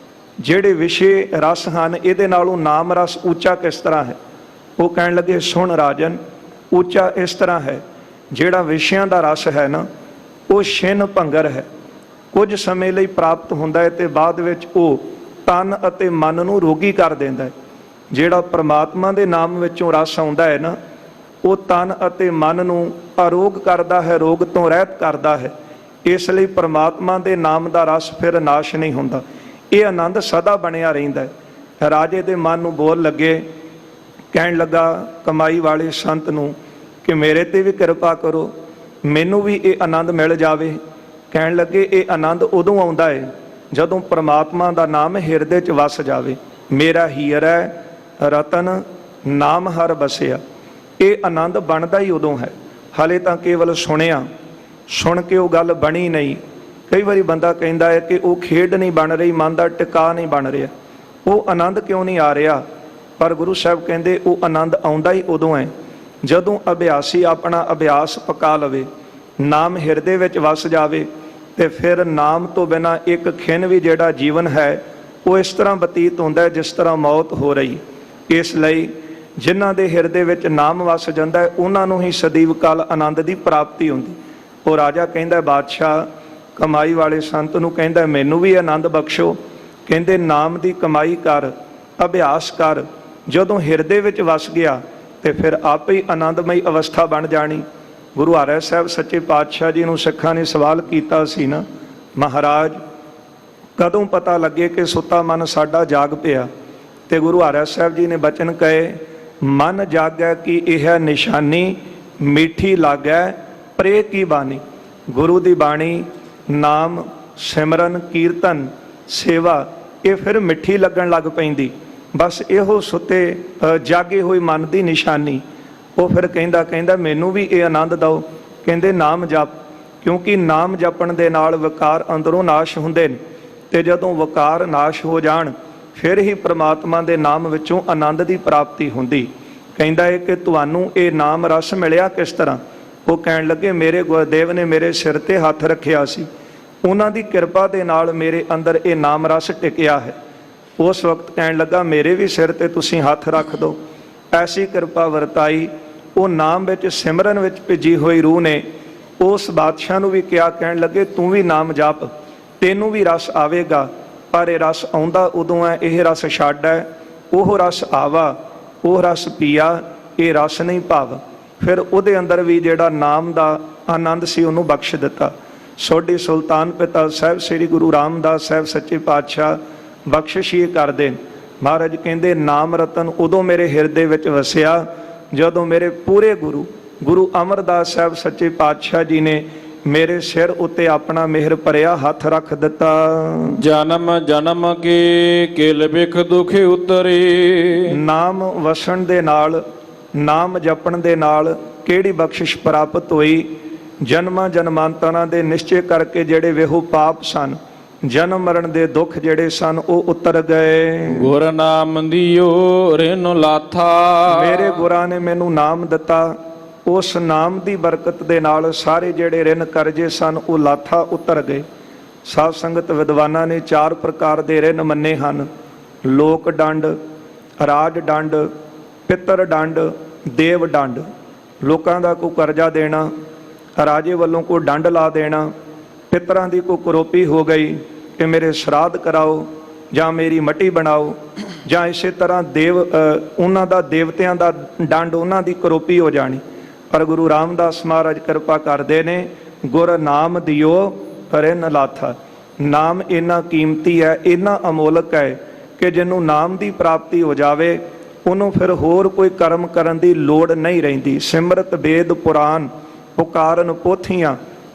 Speaker 1: ਜਿਹੜੇ ਵਿਸ਼ੇ ਰਸ ਹਨ, ਇਹਦੇ ਨਾਲੋਂ ਨਾਮ ਰਸ ਉੱਚਾ ਕਿਸ ਤਰ੍ਹਾਂ ਹੈ? ਉਹ ਕਹਿਣ ਲੱਗੇ, ਸੁਣ ਰਾਜਨ, ਉੱਚਾ ਇਸ ਤਰ੍ਹਾਂ ਹੈ, ਜਿਹੜਾ ਵਿਸ਼ਿਆਂ ਦਾ ਰਸ ਹੈ ਨਾ, ਉਹ ਛਿਨ ਭੰਗਰ ਹੈ, ਕੁਝ ਸਮੇਂ ਲਈ ਪ੍ਰਾਪਤ ਹੁੰਦਾ ਹੈ ਤੇ ਬਾਅਦ ਵਿੱਚ ਉਹ ਤਨ ਅਤੇ ਮਨ ਨੂੰ ਰੋਗੀ ਕਰ ਦਿੰਦਾ ਹੈ। ਜਿਹੜਾ ਪ੍ਰਮਾਤਮਾ ਦੇ ਨਾਮ ਵਿੱਚੋਂ ਰਸ ਆਉਂਦਾ ਹੈ ਨਾ, ਉਹ ਤਨ ਅਤੇ ਮਨ ਨੂੰ ਅਰੋਗ ਕਰਦਾ ਹੈ, ਰੋਗ ਤੋਂ ਰਹਿਤ ਕਰਦਾ ਹੈ। ਇਸ ਲਈ ਪ੍ਰਮਾਤਮਾ ਦੇ ਨਾਮ ਦਾ ਰਸ ਫਿਰ ਨਾਸ਼ ਨਹੀਂ ਹੁੰਦਾ, ਇਹ ਆਨੰਦ ਸਦਾ ਬਣਿਆ ਰਹਿੰਦਾ ਹੈ। ਰਾਜੇ ਦੇ ਮਨ ਨੂੰ ਬੋਲ ਲੱਗੇ, ਕਹਿਣ ਲੱਗਾ ਕਮਾਈ ਵਾਲੇ ਸੰਤ ਨੂੰ ਕਿ ਮੇਰੇ ਤੇ ਵੀ ਕਿਰਪਾ ਕਰੋ, ਮੈਨੂੰ ਵੀ ਇਹ ਆਨੰਦ ਮਿਲ ਜਾਵੇ। ਕਹਿਣ ਲੱਗੇ, ਇਹ ਆਨੰਦ ਉਦੋਂ ਆਉਂਦਾ ਹੈ ਜਦੋਂ ਪ੍ਰਮਾਤਮਾ ਦਾ ਨਾਮ ਹਿਰਦੇ 'ਚ ਵਸ ਜਾਵੇ। ਮੇਰਾ ਹੀਰਾ ਰਤਨ ਨਾਮ ਹਰ ਬਸਿਆ, ਇਹ ਆਨੰਦ ਬਣਦਾ ਹੀ ਉਦੋਂ ਹੈ। ਹਾਲੇ ਤਾਂ ਕੇਵਲ ਸੁਣਿਆ, ਸੁਣ ਕੇ ਉਹ ਗੱਲ ਬਣੀ ਨਹੀਂ। ਕਈ ਵਾਰੀ ਬੰਦਾ ਕਹਿੰਦਾ ਹੈ ਕਿ ਉਹ ਖੇਡ ਨਹੀਂ ਬਣ ਰਹੀ, ਮਨ ਦਾ ਟਿਕਾ ਨਹੀਂ ਬਣ ਰਿਹਾ, ਉਹ ਆਨੰਦ ਕਿਉਂ ਨਹੀਂ ਆ ਰਿਹਾ? ਪਰ ਗੁਰੂ ਸਾਹਿਬ ਕਹਿੰਦੇ ਉਹ ਆਨੰਦ ਆਉਂਦਾ ਹੀ ਉਦੋਂ ਹੈ ਜਦੋਂ ਅਭਿਆਸੀ ਆਪਣਾ ਅਭਿਆਸ ਪਕਾ ਲਵੇ, ਨਾਮ ਹਿਰਦੇ ਵਿੱਚ ਵਸ ਜਾਵੇ, ਤੇ ਫਿਰ ਨਾਮ ਤੋਂ ਬਿਨਾਂ ਇੱਕ ਖਿਣ ਵੀ ਜਿਹੜਾ ਜੀਵਨ ਹੈ ਉਹ ਇਸ ਤਰ੍ਹਾਂ ਬਤੀਤ ਹੁੰਦਾ ਹੈ ਜਿਸ ਤਰ੍ਹਾਂ ਮੌਤ ਹੋ ਰਹੀ। ਇਸ ਲਈ ਜਿਨ੍ਹਾਂ ਦੇ ਹਿਰਦੇ ਵਿੱਚ ਨਾਮ ਵਸ ਜਾਂਦਾ ਹੈ ਉਹਨਾਂ ਨੂੰ ਹੀ ਸਦੀਵ ਕਾਲ ਆਨੰਦ ਦੀ ਪ੍ਰਾਪਤੀ ਹੁੰਦੀ। ਉਹ ਰਾਜਾ ਕਹਿੰਦਾ, ਬਾਦਸ਼ਾਹ ਕਮਾਈ ਵਾਲੇ ਸੰਤ ਨੂੰ ਕਹਿੰਦਾ, ਮੈਨੂੰ ਵੀ ਆਨੰਦ ਬਖਸ਼ੋ। ਕਹਿੰਦੇ, ਨਾਮ ਦੀ ਕਮਾਈ ਕਰ, ਅਭਿਆਸ ਕਰ, ਜਦੋਂ ਹਿਰਦੇ ਵਿੱਚ ਵਸ ਗਿਆ ਤੇ ਫਿਰ ਆਪੇ ਹੀ ਆਨੰਦਮਈ ਅਵਸਥਾ ਬਣ ਜਾਣੀ। ਗੁਰੂ ਹਰਿ ਸਾਹਿਬ ਸੱਚੇ ਪਾਤਸ਼ਾਹ ਜੀ ਨੂੰ ਸਿੱਖਾਂ ਨੇ ਸਵਾਲ ਕੀਤਾ ਸੀ ਨਾ, ਮਹਾਰਾਜ ਕਦੋਂ ਪਤਾ ਲੱਗੇ ਕਿ ਸੁੱਤਾ ਮਨ ਸਾਡਾ ਜਾਗ ਪਿਆ? ਤੇ ਗੁਰੂ ਹਰਿ ਸਾਹਿਬ ਜੀ ਨੇ ਬਚਨ ਕਹੇ, ਮਨ ਜਾਗੈ ਕੀ ਇਹ ਨਿਸ਼ਾਨੀ, ਮਿੱਠੀ ਲਾਗੈ ਪ੍ਰੇ ਕੀ ਬਾਣੀ। ਗੁਰੂ ਦੀ ਬਾਣੀ, ਨਾਮ, ਸਿਮਰਨ, ਕੀਰਤਨ, ਸੇਵਾ, ਇਹ ਫਿਰ ਮਿੱਠੀ ਲੱਗਣ ਲੱਗ ਪੈਂਦੀ। ਬਸ ਇਹੋ ਸੁੱਤੇ ਜਾਗੇ ਹੋਏ ਮਨ ਦੀ ਨਿਸ਼ਾਨੀ। ਉਹ ਫਿਰ ਕਹਿੰਦਾ ਮੈਨੂੰ ਵੀ ਇਹ ਆਨੰਦ ਦਿਓ। ਕਹਿੰਦੇ, ਨਾਮ ਜਪ, ਕਿਉਂਕਿ ਨਾਮ ਜਪਣ ਦੇ ਨਾਲ ਵਿਕਾਰ ਅੰਦਰੋਂ ਨਾਸ਼ ਹੁੰਦੇ ਨੇ, ਤੇ ਜਦੋਂ ਵਿਕਾਰ ਨਾਸ਼ ਹੋ ਜਾਣ ਫਿਰ ਹੀ ਪ੍ਰਮਾਤਮਾ ਦੇ ਨਾਮ ਵਿੱਚੋਂ ਆਨੰਦ ਦੀ ਪ੍ਰਾਪਤੀ ਹੁੰਦੀ। ਕਹਿੰਦਾ ਹੈ ਕਿ ਤੁਹਾਨੂੰ ਇਹ ਨਾਮ ਰਸ ਮਿਲਿਆ ਕਿਸ ਤਰ੍ਹਾਂ? ਉਹ ਕਹਿਣ ਲੱਗੇ, ਮੇਰੇ ਗੁਰਦੇਵ ਨੇ ਮੇਰੇ ਸਿਰ ਤੇ ਹੱਥ ਰੱਖਿਆ ਸੀ, ਉਹਨਾਂ ਦੀ ਕਿਰਪਾ ਦੇ ਨਾਲ ਮੇਰੇ ਅੰਦਰ ਇਹ ਨਾਮ ਰਸ ਟਿਕਿਆ ਹੈ। ਉਸ ਵਕਤ ਕਹਿਣ ਲੱਗਾ, ਮੇਰੇ ਵੀ ਸਿਰ ਤੇ ਤੁਸੀਂ ਹੱਥ ਰੱਖ ਦਿਓ। ਐਸੀ ਕਿਰਪਾ ਵਰਤਾਈ। ਉਹ ਨਾਮ ਵਿੱਚ ਸਿਮਰਨ ਵਿੱਚ ਭਿੱਜੀ ਹੋਈ ਰੂਹ ਨੇ ਉਸ ਬਾਦਸ਼ਾਹ ਨੂੰ ਵੀ ਕਿਹਾ, ਕਹਿਣ ਲੱਗੇ, ਤੂੰ ਵੀ ਨਾਮ ਜਪ, ਤੈਨੂੰ ਵੀ ਰਸ ਆਵੇਗਾ। ਪਰ ਇਹ ਰਸ ਆਉਂਦਾ ਉਦੋਂ ਹੈ, ਇਹ ਰਸ ਛੱਡ ਹੈ, ਉਹ ਰਸ ਆਵਾ, ਉਹ ਰਸ ਪੀਆ, ਇਹ ਰਸ ਨਹੀਂ ਭਾਵ। ਫਿਰ ਉਹਦੇ ਅੰਦਰ ਵੀ ਜਿਹੜਾ ਨਾਮ ਦਾ ਆਨੰਦ ਸੀ ਉਹਨੂੰ ਬਖਸ਼ ਦਿੱਤਾ। ਸੋਢੀ ਸੁਲਤਾਨ ਪਿਤਾ ਸਾਹਿਬ ਸ੍ਰੀ ਗੁਰੂ ਰਾਮਦਾਸ ਸਾਹਿਬ ਸੱਚੇ ਪਾਤਸ਼ਾਹ ਬਖਸ਼ਿਸ਼ ਹੀ ਕਰਦੇ ਨੇ। ਮਹਾਰਾਜ ਕਹਿੰਦੇ ਨਾਮ ਰਤਨ ਉਦੋਂ ਮੇਰੇ ਹਿਰਦੇ ਵਿੱਚ ਵਸਿਆ ਜਦੋਂ ਮੇਰੇ ਪੂਰੇ ਗੁਰੂ ਅਮਰਦਾਸ ਸਾਹਿਬ ਸੱਚੇ ਪਾਤਸ਼ਾਹ ਜੀ ਨੇ ਮੇਰੇ ਸਿਰ ਉੱਤੇ ਆਪਣਾ ਮਿਹਰ ਭਰਿਆ ਹੱਥ ਰੱਖ ਦਿੱਤਾ।
Speaker 2: ਜਨਮ ਜਨਮ ਕੀ ਕਿਲ ਬਿਖ ਦੁਖ ਉਤਰੇ।
Speaker 1: ਨਾਮ ਵਸਣ ਦੇ ਨਾਲ, ਨਾਮ ਜਪਣ ਦੇ ਨਾਲ ਕਿਹੜੀ ਬਖਸ਼ਿਸ਼ ਪ੍ਰਾਪਤ ਹੋਈ? ਜਨਮਾਂ ਜਨਮਾਂਤਰਾਂ ਦੇ ਨਿਸ਼ਚੇ ਕਰਕੇ ਜਿਹੜੇ ਵੇਹੋ ਪਾਪ ਸਨ, ਜਨਮ ਮਰਨ ਦੇ ਦੁੱਖ ਜਿਹੜੇ ਸਨ ਉਹ ਉਤਰ ਗਏ।
Speaker 2: ਗੁਰ ਨਾਮ ਦਿਓ ਰਿਨ ਲਾਥਾ।
Speaker 1: ਮੇਰੇ ਗੁਰਾਂ ਨੇ ਮੈਨੂੰ ਨਾਮ ਦਿੱਤਾ, ਉਸ ਨਾਮ ਦੀ ਬਰਕਤ ਦੇ ਨਾਲ ਸਾਰੇ ਜਿਹੜੇ ਰਿਨ ਕਰਜ਼ੇ ਸਨ ਉਹ ਲਾਥਾ ਉਤਰ ਗਏ। ਸਾਧ ਸੰਗਤ ਵਿਦਵਾਨਾਂ ਨੇ 4 ਪ੍ਰਕਾਰ ਦੇ ਰਿਨ ਮੰਨੇ ਹਨ: ਲੋਕ ਡੰਡ, ਰਾਜ ਡੰਡ, ਪਿੱਤਰ ਡੰਡ, ਦੇਵ ਡੰਡ। ਲੋਕਾਂ ਦਾ ਕੋਈ ਕਰਜ਼ਾ ਦੇਣਾ, ਰਾਜੇ ਵੱਲੋਂ ਕੋਈ ਡੰਡ ਲਾ ਦੇਣਾ, ਪਿੱਤਰਾਂ ਦੀ ਕੋਈ ਕਰੋਪੀ ਹੋ ਗਈ ਕਿ ਮੇਰੇ ਸ਼ਰਾਧ ਕਰਾਓ ਜਾਂ ਮੇਰੀ ਮੱਟੀ ਬਣਾਓ, ਜਾਂ ਇਸੇ ਤਰ੍ਹਾਂ ਉਹਨਾਂ ਦਾ ਦੇਵਤਿਆਂ ਦਾ ਡੰਡ, ਉਹਨਾਂ ਦੀ ਕਰੋਪੀ ਹੋ ਜਾਣੀ। ਪਰ ਗੁਰੂ ਰਾਮਦਾਸ ਮਹਾਰਾਜ ਕਿਰਪਾ ਕਰਦੇ ਨੇ, ਗੁਰ ਨਾਮ ਦਿਓ ਰਿਨ ਲਾਥਾ। ਨਾਮ ਇੰਨਾ ਕੀਮਤੀ ਹੈ, ਇੰਨਾ ਅਮੋਲਕ ਹੈ ਕਿ ਜਿਹਨੂੰ ਨਾਮ ਦੀ ਪ੍ਰਾਪਤੀ ਹੋ ਜਾਵੇ ਉਹਨੂੰ ਫਿਰ ਹੋਰ ਕੋਈ ਕਰਮ ਕਰਨ ਦੀ ਲੋੜ ਨਹੀਂ ਰਹਿੰਦੀ। ਸਿਮਰਤ ਵੇਦ ਪੁਰਾਨ ਪੁਕਾਰਨ ਪੋਥੀਆਂ,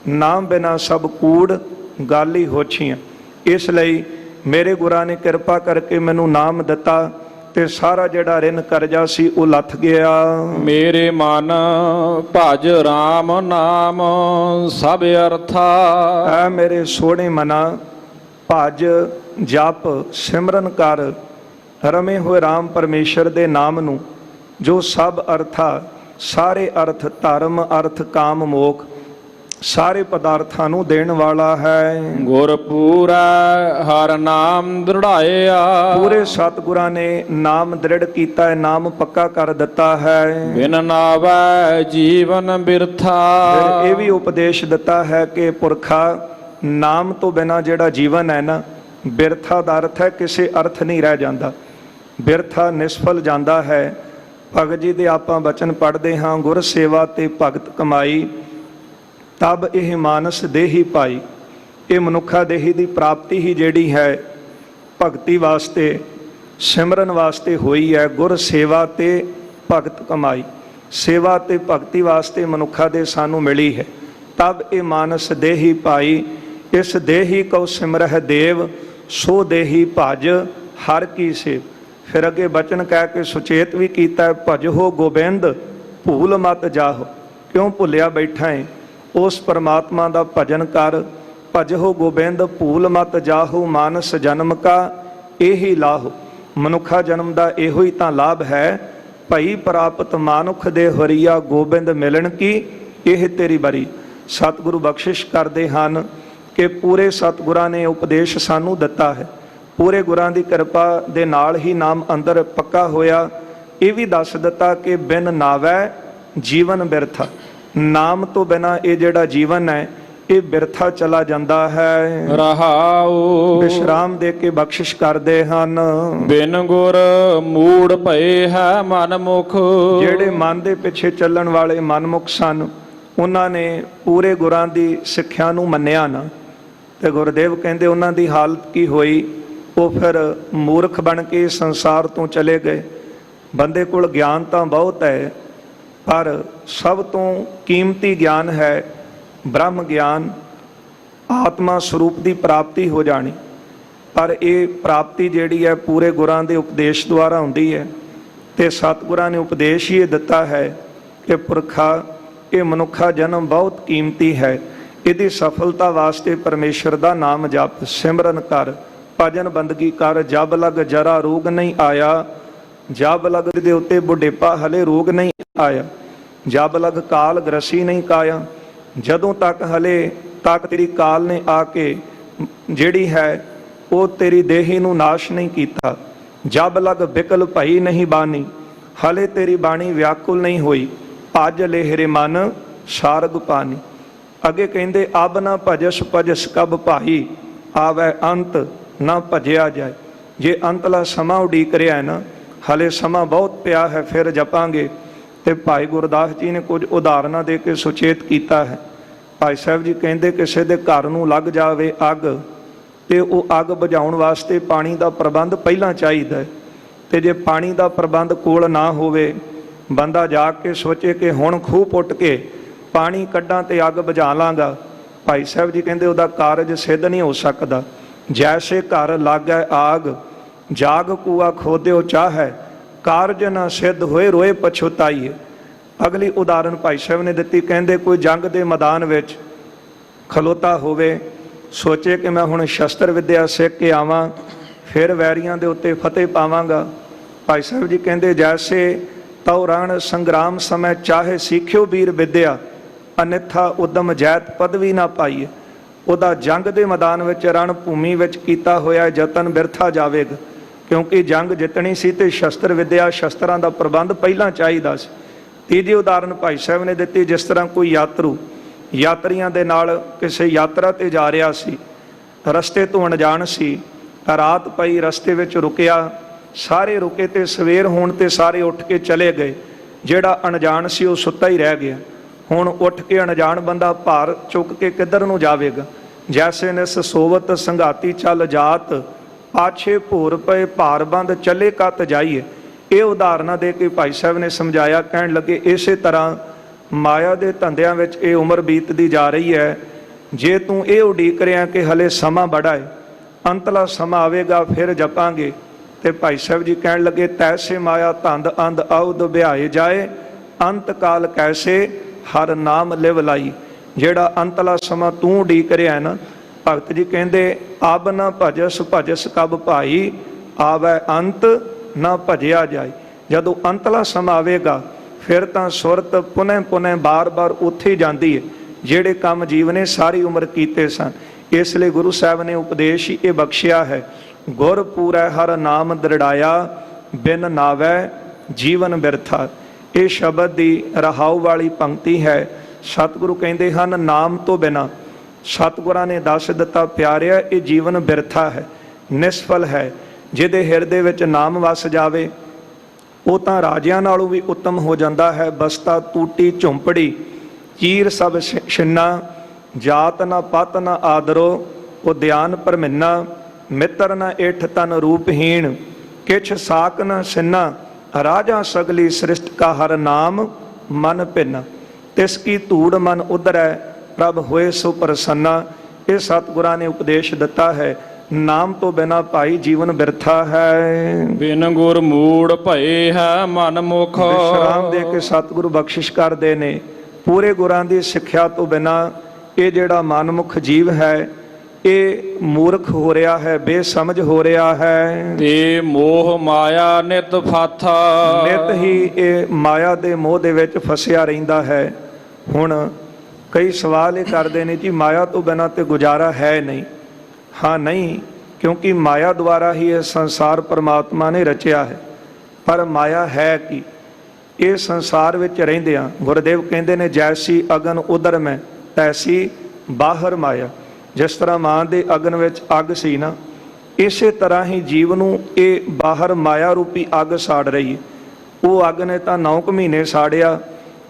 Speaker 1: ਨਾਮ ਬਿਨਾ ਸਭ ਕੂੜ ਗਾਲੀ ਹੋਛੀਆਂ। ਇਸ ਲਈ ਮੇਰੇ ਗੁਰਾਂ ਨੇ ਕਿਰਪਾ ਕਰਕੇ ਮੈਨੂੰ ਨਾਮ ਦਿੱਤਾ ਤੇ ਸਾਰਾ ਜਿਹੜਾ ਰਿਨ ਕਰਜ਼ਾ ਸੀ ਉਹ ਲੱਥ ਗਿਆ।
Speaker 2: ਮੇਰੇ ਮਨ ਭਜ ਰਾਮ ਨਾਮ ਸਭ ਅਰਥਾ।
Speaker 1: ਐ ਮੇਰੇ ਸੋਹਣੇ ਮਨਾ, ਭਜ ਜਪ ਸਿਮਰਨ ਕਰ ਰਮੇ ਹੋਏ ਰਾਮ ਪਰਮੇਸ਼ਰ ਦੇ ਨਾਮ ਨੂੰ, ਜੋ ਸਭ ਅਰਥਾ, ਸਾਰੇ ਅਰਥ, ਧਰਮ ਅਰਥ ਕਾਮ ਮੋਖ, ਸਾਰੇ ਪਦਾਰਥਾਂ ਨੂੰ ਦੇਣ ਵਾਲਾ ਹੈ।
Speaker 2: ਗੁਰ ਪੂਰਾ ਹਰ ਨਾਮ ਦ੍ਰਿੜਾਇਆ।
Speaker 1: ਪੂਰੇ ਸਤਿਗੁਰਾਂ ਨੇ ਨਾਮ ਦ੍ਰਿੜ ਕੀਤਾ ਹੈ, ਨਾਮ ਪੱਕਾ ਕਰ ਦਿੱਤਾ ਹੈ।
Speaker 2: ਬਿਨ ਨਾਵੈ ਜੀਵਨ ਬਿਰਥਾ।
Speaker 1: ਫਿਰ ਇਹ ਵੀ ਉਪਦੇਸ਼ ਦਿੱਤਾ ਹੈ ਕਿ ਪੁਰਖਾ ਨਾਮ ਤੋਂ ਬਿਨਾਂ ਜਿਹੜਾ ਜੀਵਨ ਹੈ ਨਾ, ਬਿਰਥਾ ਦਾ ਅਰਥ ਹੈ ਕਿਸੇ ਅਰਥ ਨਹੀਂ ਰਹਿ ਜਾਂਦਾ, ਬਿਰਥਾ ਨਿਸਫਲ ਜਾਂਦਾ ਹੈ। ਭਗਤ ਜੀ ਦੇ ਆਪਾਂ ਬਚਨ ਪੜ੍ਹਦੇ ਹਾਂ, ਗੁਰ ਸੇਵਾ ਤੇ ਭਗਤ ਕਮਾਈ, ਤਬ ਇਹ ਮਾਨਸ ਦੇਹੀ ਪਾਈ। ਇਹ ਮਨੁੱਖਾ ਦੇਹੀ ਦੀ ਪ੍ਰਾਪਤੀ ਹੀ ਜਿਹੜੀ ਹੈ ਭਗਤੀ ਵਾਸਤੇ, ਸਿਮਰਨ ਵਾਸਤੇ ਹੋਈ ਹੈ। ਗੁਰ ਸੇਵਾ ਤੇ ਭਗਤ ਕਮਾਈ, ਸੇਵਾ ਤੇ ਭਗਤੀ ਵਾਸਤੇ ਮਨੁੱਖਾ ਦੇ ਸਾਨੂੰ ਮਿਲੀ ਹੈ। ਤਬ ਇਹ ਮਾਨਸ ਦੇਹੀ ਪਾਈ, ਇਸ ਦੇਹੀ ਕਉ ਸਿਮਰਹਿ ਦੇਵ, ਸੋ ਦੇਹੀ ਭਜ ਹਰ ਕੀ ਸੇਵ। ਫਿਰ ਅੱਗੇ ਬਚਨ ਕਹਿ ਕੇ ਸੁਚੇਤ ਵੀ ਕੀਤਾ ਹੈ, ਭਜੋ ਗੋਬਿੰਦ ਭੂਲ ਮਤ ਜਾਹੋ। ਕਿਉਂ ਭੁੱਲਿਆ ਬੈਠਾ ਹੈ? ਉਸ ਪਰਮਾਤਮਾ ਦਾ ਭਜਨ ਕਰ। ਭਜੋ ਗੋਬਿੰਦ ਭੂਲ ਮਤ ਜਾਹੋ, ਮਾਨਸ ਜਨਮ ਕਾ ਇਹੀ ਲਾਹੋ। ਮਨੁੱਖਾ ਜਨਮ ਦਾ ਇਹੋ ਹੀ ਤਾਂ ਲਾਭ ਹੈ, ਭਈ ਪ੍ਰਾਪਤ ਮਾਨੁਖ ਦੇ ਹਰੀਆ, ਗੋਬਿੰਦ ਮਿਲਣ ਕੀ ਇਹ ਤੇਰੀ ਬਰੀ। ਸਤਿਗੁਰੂ ਬਖਸ਼ਿਸ਼ ਕਰਦੇ ਹਨ ਕਿ ਪੂਰੇ ਸਤਿਗੁਰਾਂ ਨੇ ਉਪਦੇਸ਼ ਸਾਨੂੰ ਦਿੱਤਾ ਹੈ, ਪੂਰੇ ਗੁਰਾਂ ਦੀ ਕਿਰਪਾ ਦੇ ਨਾਲ ਹੀ ਨਾਮ ਅੰਦਰ ਪੱਕਾ ਹੋਇਆ। ਇਹ ਵੀ ਦੱਸ ਦਿੱਤਾ ਕਿ ਬਿਨ ਨਾਵੈ ਜੀਵਨ ਬਿਰਥਾ। ਨਾਮ ਤੋਂ ਬਿਨਾਂ ਇਹ ਜਿਹੜਾ ਜੀਵਨ ਹੈ ਇਹ ਬਿਰਥਾ ਚਲਾ ਜਾਂਦਾ ਹੈ।
Speaker 2: ਰਹਾਉ
Speaker 1: ਵਿਸ਼ਰਾਮ ਦੇ ਕੇ ਬਖਸ਼ਿਸ਼ ਕਰਦੇ ਹਨ।
Speaker 2: ਬਿਨ ਗੁਰ ਮੂੜ ਭਏ ਹੈ ਮਨਮੁਖ।
Speaker 1: ਜਿਹੜੇ ਮਨ ਦੇ ਪਿੱਛੇ ਚੱਲਣ ਵਾਲੇ ਮਨਮੁਖ ਸਨ, ਉਹਨਾਂ ਨੇ ਪੂਰੇ ਗੁਰਾਂ ਦੀ ਸਿੱਖਿਆ ਨੂੰ ਮੰਨਿਆ ਨਾ, ਤੇ ਗੁਰਦੇਵ ਕਹਿੰਦੇ ਉਹਨਾਂ ਦੀ ਹਾਲਤ ਕੀ ਹੋਈ? ਉਹ ਫਿਰ ਮੂਰਖ ਬਣ ਕੇ ਸੰਸਾਰ ਤੋਂ ਚਲੇ ਗਏ। ਬੰਦੇ ਕੋਲ ਗਿਆਨ ਤਾਂ ਬਹੁਤ ਹੈ, ਪਰ ਸਭ ਤੋਂ ਕੀਮਤੀ ਗਿਆਨ ਹੈ ਬ੍ਰਹਮ ਗਿਆਨ, ਆਤਮਾ ਸਰੂਪ ਦੀ ਪ੍ਰਾਪਤੀ ਹੋ ਜਾਣੀ। ਪਰ ਇਹ ਪ੍ਰਾਪਤੀ ਜਿਹੜੀ ਹੈ ਪੂਰੇ ਗੁਰਾਂ ਦੇ ਉਪਦੇਸ਼ ਦੁਆਰਾ ਹੁੰਦੀ ਹੈ, ਤੇ ਸਤਿਗੁਰਾਂ ਨੇ ਉਪਦੇਸ਼ ਹੀ ਇਹ ਦਿੱਤਾ ਹੈ ਕਿ ਪੁਰਖਾ ਇਹ ਮਨੁੱਖਾ ਜਨਮ ਬਹੁਤ ਕੀਮਤੀ ਹੈ। ਇਹਦੀ ਸਫਲਤਾ ਵਾਸਤੇ ਪਰਮੇਸ਼ਰ ਦਾ ਨਾਮ ਜਪ, ਸਿਮਰਨ ਕਰ, ਭਜਨ ਬੰਦਗੀ ਕਰ। ਜਬ ਲਗ ਜਰਾ ਰੋਗ ਨਹੀਂ ਆਇਆ, ਜਬ ਲਗ ਦੇ ਉੱਤੇ ਬੁਢੇਪਾ ਹਲੇ ਰੋਗ ਨਹੀਂ ਆਇਆ, ਜਬ ਲਗ ਕਾਲ ਗ੍ਰਸੀ ਨਹੀਂ ਕਾਇਆ। ਜਦੋਂ ਤੱਕ ਹਲੇ ਤੱਕ ਤੇਰੀ ਕਾਲ ਨੇ ਆ ਕੇ ਜਿਹੜੀ ਹੈ ਉਹ ਤੇਰੀ ਦੇਹੀ ਨੂੰ ਨਾਸ਼ ਨਹੀਂ ਕੀਤਾ। ਜਬ ਲਗ ਬਿਕਲ ਭਈ ਨਹੀਂ ਬਾਣੀ, ਹਲੇ ਤੇਰੀ ਬਾਣੀ ਵਿਆਕੁਲ ਨਹੀਂ ਹੋਈ। ਭਜ ਲੇਹਰੇ ਮਨ ਸਾਰਗ ਪਾਣੀ। ਅੱਗੇ ਕਹਿੰਦੇ ਅਬ ਨਾ ਭਜਸ ਭਜਸ ਕਬ ਭਾਈ, ਆਵੈ ਅੰਤ ਨਾ ਭਜਿਆ ਜਾਏ। ਜੇ ਅੰਤਲਾ ਸਮਾਂ ਉਡੀਕ ਰਿਹਾ ਹੈ ਨਾ, ਹਲੇ ਸਮਾਂ ਬਹੁਤ ਪਿਆ ਹੈ, ਫਿਰ ਜਪਾਂਗੇ। ਤੇ ਭਾਈ ਗੁਰਦਾਸ ਜੀ ਨੇ ਕੁਝ ਉਦਾਹਰਨਾਂ ਦੇ ਕੇ ਸੁਚੇਤ ਕੀਤਾ ਹੈ। ਭਾਈ ਸਾਹਿਬ ਜੀ ਕਹਿੰਦੇ ਕਿਸੇ ਦੇ ਘਰ ਨੂੰ ਲੱਗ ਜਾਵੇ ਅੱਗ, ਤੇ ਉਹ ਅੱਗ ਬੁਝਾਉਣ ਵਾਸਤੇ ਪਾਣੀ ਦਾ ਪ੍ਰਬੰਧ ਪਹਿਲਾਂ ਚਾਹੀਦਾ ਹੈ। ਤੇ ਜੇ ਪਾਣੀ ਦਾ ਪ੍ਰਬੰਧ ਕੋਲ ਨਾ ਹੋਵੇ, ਬੰਦਾ ਜਾ ਕੇ ਸੋਚੇ ਕਿ ਹੁਣ ਖੂਹ ਪੁੱਟ ਕੇ ਪਾਣੀ ਕੱਢਾਂ ਤੇ ਅੱਗ ਬੁਝਾ ਲਾਂਗਾ, ਭਾਈ ਸਾਹਿਬ ਜੀ ਕਹਿੰਦੇ ਉਹਦਾ ਕਾਰਜ ਸਿੱਧ ਨਹੀਂ ਹੋ ਸਕਦਾ। ਜੈਸੇ ਘਰ ਲਾਗੈ ਆਗ, ਜਾਗ ਕੂਆ ਖੋਦਿਓ ਚਾਹੈ, ਕਾਰਜ ਨਾ ਸਿੱਧ ਹੋਏ ਰੋਏ ਪਛਤਾਈਏ। ਅਗਲੀ ਉਦਾਹਰਨ ਭਾਈ ਸਾਹਿਬ ਨੇ ਦਿੱਤੀ, ਕਹਿੰਦੇ ਕੋਈ ਜੰਗ ਦੇ ਮੈਦਾਨ ਵਿੱਚ ਖਲੋਤਾ ਹੋਵੇ, ਸੋਚੇ ਕਿ ਮੈਂ ਹੁਣ ਸ਼ਸਤਰ ਵਿੱਦਿਆ ਸਿੱਖ ਕੇ ਆਵਾਂ, ਫਿਰ ਵੈਰੀਆਂ ਦੇ ਉੱਤੇ ਫਤਿਹ ਪਾਵਾਂਗਾ। ਭਾਈ ਸਾਹਿਬ ਜੀ ਕਹਿੰਦੇ ਜੈਸੇ ਤਉ ਰਣ ਸੰਗਰਾਮ ਸਮੇਂ ਚਾਹੇ ਸਿੱਖਿਓ ਵੀਰ ਵਿੱਦਿਆ, ਅਨਿਥਾ ਉਦਮ ਜੈਤ ਪਦਵੀ ਨਾ ਪਾਈਏ। ਉਹਦਾ ਜੰਗ ਦੇ ਮੈਦਾਨ ਵਿੱਚ ਰਣ ਭੂਮੀ ਵਿੱਚ ਕੀਤਾ ਹੋਇਆ ਯਤਨ ਬਿਰਥਾ ਜਾਵੇਗਾ, ਕਿਉਂਕਿ ਜੰਗ ਜਿੱਤਣੀ ਸੀ ਤੇ ਸ਼ਸਤਰ ਵਿੱਦਿਆ ਸ਼ਸਤਰਾਂ ਦਾ ਪ੍ਰਬੰਧ ਪਹਿਲਾਂ ਚਾਹੀਦਾ ਸੀ। ਤੀਜੀ ਉਦਾਹਰਨ ਭਾਈ ਸਾਹਿਬ ਨੇ ਦਿੱਤੀ, ਜਿਸ ਤਰ੍ਹਾਂ ਕੋਈ ਯਾਤਰੂ ਯਾਤਰੀਆਂ ਦੇ ਨਾਲ ਕਿਸੇ ਯਾਤਰਾ ਤੇ ਜਾ ਰਿਹਾ ਸੀ, ਰਸਤੇ ਤੋਂ ਅਣਜਾਣ ਸੀ, ਰਾਤ ਪਈ, ਰਸਤੇ ਵਿੱਚ ਰੁਕਿਆ, ਸਾਰੇ ਰੁਕੇ ਤੇ ਸਵੇਰ ਹੋਣ ਤੇ ਸਾਰੇ ਉੱਠ ਕੇ ਚਲੇ ਗਏ। ਜਿਹੜਾ ਅਣਜਾਣ ਸੀ ਉਹ ਸੁੱਤਾ ਹੀ ਰਹਿ ਗਿਆ। ਹੁਣ ਉੱਠ ਕੇ ਅਣਜਾਣ ਬੰਦਾ ਭਾਰ ਚੁੱਕ ਕੇ ਕਿੱਧਰ ਨੂੰ ਜਾਵੇਗਾ? ਜੈਸੇ ਨਿਸ ਸੋਵਤ ਸੰਘਾਤੀ ਚੱਲ ਜਾਤ, ਪਾਛੇ ਭੋਰ ਪਏ ਭਾਰਬੰਦ ਚੱਲੇ ਕੱਤ ਜਾਈਏ। ਇਹ ਉਦਾਹਰਨਾਂ ਦੇ ਕੇ ਭਾਈ ਸਾਹਿਬ ਨੇ ਸਮਝਾਇਆ। ਕਹਿਣ ਲੱਗੇ ਇਸੇ ਤਰ੍ਹਾਂ ਮਾਇਆ ਦੇ ਧੰਦਿਆਂ ਵਿੱਚ ਇਹ ਉਮਰ ਬੀਤਦੀ ਜਾ ਰਹੀ ਹੈ। ਜੇ ਤੂੰ ਇਹ ਉਡੀਕ ਰਿਹਾ ਕਿ ਹਲੇ ਸਮਾਂ ਬੜਾ ਹੈ, ਅੰਤਲਾ ਸਮਾਂ ਆਵੇਗਾ ਫਿਰ ਜਪਾਂਗੇ, ਤੇ ਭਾਈ ਸਾਹਿਬ ਜੀ ਕਹਿਣ ਲੱਗੇ ਤੈਸੇ ਮਾਇਆ ਧੰਦ ਅੰਧ ਆਉਦ ਬਿਹਾਏ ਜਾਏ, ਅੰਤ ਕਾਲ ਕੈਸੇ ਹਰ ਨਾਮ ਲਿਵ ਲਾਈ। ਜਿਹੜਾ ਅੰਤਲਾ ਸਮਾਂ ਤੂੰ ਉਡੀਕ ਰਿਹਾ ਨਾ, ਭਗਤ ਜੀ ਕਹਿੰਦੇ ਅਬ ਨਾ ਭਜਸ ਭਜਸ ਕਬ ਭਾਈ, ਆਵੈ ਅੰਤ ਨਾ ਭਜਿਆ ਜਾਏ। ਜਦੋਂ ਅੰਤਲਾ ਸਮਾਂ ਆਵੇਗਾ ਫਿਰ ਤਾਂ ਸੁਰਤ ਪੁਨਹ ਪੁਨਹ ਬਾਰ-ਬਾਰ ਉੱਥੇ ਹੀ ਜਾਂਦੀ ਹੈ ਜਿਹੜੇ ਕੰਮ ਜੀਵ ਨੇ ਸਾਰੀ ਉਮਰ ਕੀਤੇ ਸਨ। ਇਸ ਲਈ ਗੁਰੂ ਸਾਹਿਬ ਨੇ ਉਪਦੇਸ਼ ਹੀ ਇਹ ਬਖਸ਼ਿਆ ਹੈ, ਗੁਰ ਪੂਰੈ ਹਰ ਨਾਮ ਦ੍ਰਿੜਾਇਆ, ਬਿਨ ਨਾਵੈ ਜੀਵਨ ਬਿਰਥਾ। ਇਹ ਸ਼ਬਦ ਦੀ ਰਹਾਉ ਵਾਲੀ ਪੰਕਤੀ ਹੈ। ਸਤਿਗੁਰੂ ਕਹਿੰਦੇ ਹਨ ਨਾਮ ਤੋਂ ਬਿਨਾਂ, ਸਤਿਗੁਰਾਂ ਨੇ ਦੱਸ ਦਿੱਤਾ ਪਿਆਰਿਆ, ਇਹ ਜੀਵਨ ਬਿਰਥਾ ਹੈ, ਨਿਸਫਲ ਹੈ। ਜਿਹਦੇ ਹਿਰਦੇ ਵਿੱਚ ਨਾਮ ਵਸ ਜਾਵੇ ਉਹ ਤਾਂ ਰਾਜਿਆਂ ਨਾਲੋਂ ਵੀ ਉੱਤਮ ਹੋ ਜਾਂਦਾ ਹੈ। ਬਸਤਾ ਟੂਟੀ ਝੁੰਪੜੀ ਚੀਰ ਸਭ ਛਿੰਨਾ, ਜਾਤ ਨਾ ਪਤ ਨਾ ਆਦਰੋ, ਉਦਿਆਨ ਪਰਮਿੰਨਾ, ਮਿੱਤਰ ਨਾ ਇਠ ਤਨ ਰੂਪਹੀਣ, ਕਿਛ ਸਾਕ ਨਾ ਸਿੰਨਾ, ਰਾਜਾ ਸਗਲੀ ਸ੍ਰਿਸ਼ਟ ਕਾ ਹਰ ਨਾਮ ਮਨ ਭਿੰਨ, ਤਿਸ ਕੀ ਧੂੜ ਮਨ ਉਧਰੈ ਪ੍ਰਭ ਹੋਏ ਸੋ ਪ੍ਰਸੰਨਾ। ਇਹ ਸਤਿਗੁਰਾਂ ਨੇ ਉਪਦੇਸ਼ ਦਿੱਤਾ ਹੈ। ਨਾਮ ਤੋਂ ਬਿਨਾਂ ਭਾਈ ਜੀਵਨ ਬਿਰਥਾ ਹੈ।
Speaker 2: ਬਿਨ ਗੁਰ ਮੂੜ ਭਏ ਹੈ ਮਨ ਮੁਖ,
Speaker 1: ਵਿਸ਼ਰਾਮ ਦੇ ਕੇ ਸਤਿਗੁਰੂ ਬਖਸ਼ਿਸ਼ ਕਰਦੇ ਨੇ। ਪੂਰੇ ਗੁਰਾਂ ਦੀ ਸਿੱਖਿਆ ਤੋਂ ਬਿਨਾਂ ਇਹ ਜਿਹੜਾ ਮਨਮੁਖ ਜੀਵ ਹੈ ਇਹ ਮੂਰਖ ਹੋ ਰਿਹਾ ਹੈ, ਬੇਸਮਝ ਹੋ ਰਿਹਾ ਹੈ।
Speaker 2: ਤੇ ਮੋਹ ਮਾਇਆ ਨਿਤ ਫਾਥਾ,
Speaker 1: ਨਿਤ ਹੀ ਇਹ ਮਾਇਆ ਦੇ ਮੋਹ ਦੇ ਵਿੱਚ ਫਸਿਆ ਰਹਿੰਦਾ ਹੈ। ਹੁਣ ਕਈ ਸਵਾਲ ਇਹ ਕਰਦੇ ਨੇ ਜੀ ਮਾਇਆ ਤੋਂ ਬਿਨਾਂ ਤੇ ਗੁਜ਼ਾਰਾ ਹੈ ਨਹੀਂ। ਹਾਂ ਨਹੀਂ, ਕਿਉਂਕਿ ਮਾਇਆ ਦੁਆਰਾ ਹੀ ਇਹ ਸੰਸਾਰ ਪਰਮਾਤਮਾ ਨੇ ਰਚਿਆ ਹੈ। ਪਰ ਮਾਇਆ ਹੈ ਕੀ? ਇਹ ਸੰਸਾਰ ਵਿੱਚ ਰਹਿੰਦਿਆਂ ਗੁਰਦੇਵ ਕਹਿੰਦੇ ਨੇ ਜੈਸੀ ਅਗਨ ਉਦਰ ਮੈਂ ਤੈਸੀ ਬਾਹਰ ਮਾਇਆ। ਜਿਸ ਤਰ੍ਹਾਂ ਮਾਂ ਦੇ ਅਗਨ ਵਿੱਚ ਅੱਗ ਸੀ ਨਾ, ਇਸੇ ਤਰ੍ਹਾਂ ਹੀ ਜੀਵ ਨੂੰ ਇਹ ਬਾਹਰ ਮਾਇਆ ਰੂਪੀ ਅੱਗ ਸਾੜ ਰਹੀ ਹੈ। ਉਹ ਅੱਗ ਨੇ ਤਾਂ 9 ਮਹੀਨੇ ਸਾੜਿਆ,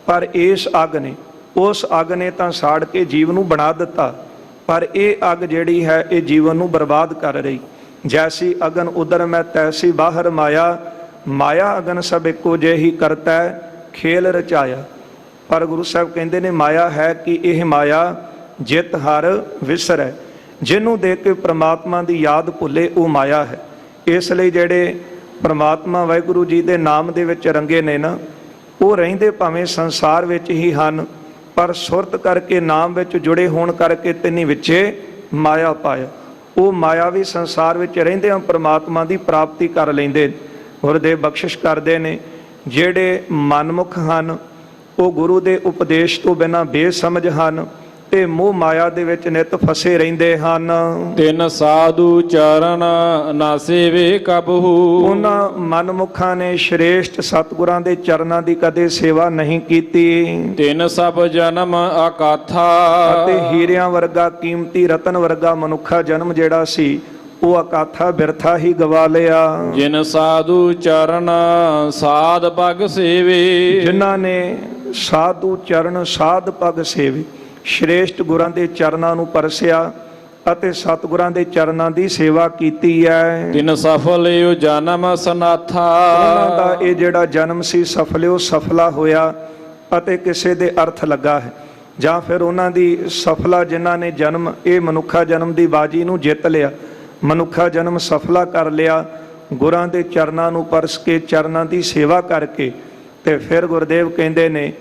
Speaker 1: ਪਰ ਇਸ ਅੱਗ ਨੇ, ਉਸ ਅੱਗ ਨੇ ਤਾਂ ਸਾੜ ਕੇ ਜੀਵ ਨੂੰ ਬਣਾ ਦਿੱਤਾ, ਪਰ ਇਹ ਅੱਗ ਜਿਹੜੀ ਹੈ ਇਹ ਜੀਵਨ ਨੂੰ ਬਰਬਾਦ ਕਰ ਰਹੀ। ਜੈਸੀ ਅਗਨ ਉਦਰ ਮੈਂ ਤੈਸੀ ਬਾਹਰ ਮਾਇਆ, ਮਾਇਆ ਅਗਨ ਸਭ ਇੱਕੋ ਜਿਹੀ ਕਰਤਾ ਖੇਲ ਰਚਾਇਆ। ਪਰ ਗੁਰੂ ਸਾਹਿਬ ਕਹਿੰਦੇ ਨੇ ਮਾਇਆ ਹੈ ਕਿ ਇਹ ਮਾਇਆ ਜਿਤ ਹਰ ਵਿਸਰੈ, ਜਿਹਨੂੰ ਦੇਖ ਕੇ ਪ੍ਰਮਾਤਮਾ ਦੀ ਯਾਦ ਭੁੱਲੇ ਉਹ ਮਾਇਆ ਹੈ। ਇਸ ਲਈ ਜਿਹੜੇ ਪ੍ਰਮਾਤਮਾ ਵਾਹਿਗੁਰੂ ਜੀ ਦੇ ਨਾਮ ਦੇ ਵਿੱਚ ਰੰਗੇ ਨੇ ਨਾ, ਉਹ ਰਹਿੰਦੇ ਭਾਵੇਂ ਸੰਸਾਰ ਵਿੱਚ ਹੀ ਹਨ, ਪਰ ਸੁਰਤ ਕਰਕੇ ਨਾਮ ਵਿੱਚ ਜੁੜੇ ਹੋਣ ਕਰਕੇ ਤਿੰਨੀ ਵਿੱਚੇ ਮਾਇਆ ਪਾਇਆ। ਉਹ ਮਾਇਆ ਵੀ ਸੰਸਾਰ ਵਿੱਚ ਰਹਿੰਦੇ ਆ ਪ੍ਰਮਾਤਮਾ ਦੀ ਪ੍ਰਾਪਤੀ ਕਰ ਲੈਂਦੇ। ਗੁਰਦੇਵ ਬਖਸ਼ਿਸ਼ ਕਰਦੇ ਨੇ ਜਿਹੜੇ ਮਨਮੁਖ ਹਨ ਉਹ ਗੁਰੂ ਦੇ ਉਪਦੇਸ਼ ਤੋਂ ਬਿਨਾਂ ਬੇਸਮਝ ਹਨ ਤੇ ਮੋਹ ਮਾਇਆ ਦੇ ਵਿੱਚ ਨਿਤ ਫਸੇ ਰਹਿੰਦੇ ਹਨ।
Speaker 2: ਤਿੰਨ ਸਾਧੂ ਚਰਨ ਨਾ ਸੇਵੇ ਕਬਹੂ,
Speaker 1: ਉਹਨਾਂ ਮਨਮੁਖਾਂ ਨੇ ਸ਼੍ਰੇਸ਼ਟ ਸਤਿਗੁਰਾਂ ਦੇ ਚਰਨਾਂ ਦੀ ਕਦੇ ਸੇਵਾ ਨਹੀਂ ਕੀਤੀ।
Speaker 2: ਤਿੰਨ ਸਭ ਜਨਮ ਅਕਾਥਾ,
Speaker 1: ਅਤੇ ਹੀਰਿਆਂ ਵਰਗਾ ਕੀਮਤੀ ਰਤਨ ਵਰਗਾ ਮਨੁੱਖਾ ਜਨਮ ਜਿਹੜਾ ਸੀ ਉਹ ਅਕਾਥਾ ਬਿਰਥਾ ਹੀ ਗਵਾ ਲਿਆ।
Speaker 2: ਜਿਨ ਸਾਧੂ ਚਰਨ ਸਾਧ ਪਗ ਸੇਵੇ,
Speaker 1: ਜਿਨ੍ਹਾਂ ਨੇ ਸਾਧੂ ਚਰਨ ਸਾਧ ਪਗ ਸੇਵੇ, ਸ਼੍ਰੇਸ਼ਟ ਗੁਰਾਂ ਦੇ ਚਰਨਾਂ ਨੂੰ ਪਰਸਿਆ ਅਤੇ ਸਤਿਗੁਰਾਂ ਦੇ ਚਰਨਾਂ ਦੀ ਸੇਵਾ ਕੀਤੀ ਹੈ।
Speaker 2: ਤਿਨ ਸਫਲ ਏਉ ਜਨਮ ਸਨਾਥਾ।
Speaker 1: ਉਹਨਾਂ ਦਾ ਇਹ ਜਿਹੜਾ ਜਨਮ ਸੀ ਸਫਲਿਓ ਸਫਲਾ ਹੋਇਆ ਅਤੇ ਕਿਸੇ ਦੇ ਅਰਥ ਲੱਗਾ ਹੈ, ਜਾਂ ਫਿਰ ਉਹਨਾਂ ਦੀ ਸਫਲਾ ਜਿਨ੍ਹਾਂ ਨੇ ਜਨਮ ਇਹ ਮਨੁੱਖਾ ਜਨਮ ਦੀ ਬਾਜੀ ਨੂੰ ਜਿੱਤ ਲਿਆ, ਮਨੁੱਖਾ ਜਨਮ ਸਫਲਾ ਕਰ ਲਿਆ, ਗੁਰਾਂ ਦੇ ਚਰਨਾਂ ਨੂੰ ਪਰਸ ਕੇ ਚਰਨਾਂ ਦੀ ਸੇਵਾ ਕਰਕੇ। ਤੇ ਫਿਰ ਗੁਰਦੇਵ ਕਹਿੰਦੇ ਨੇ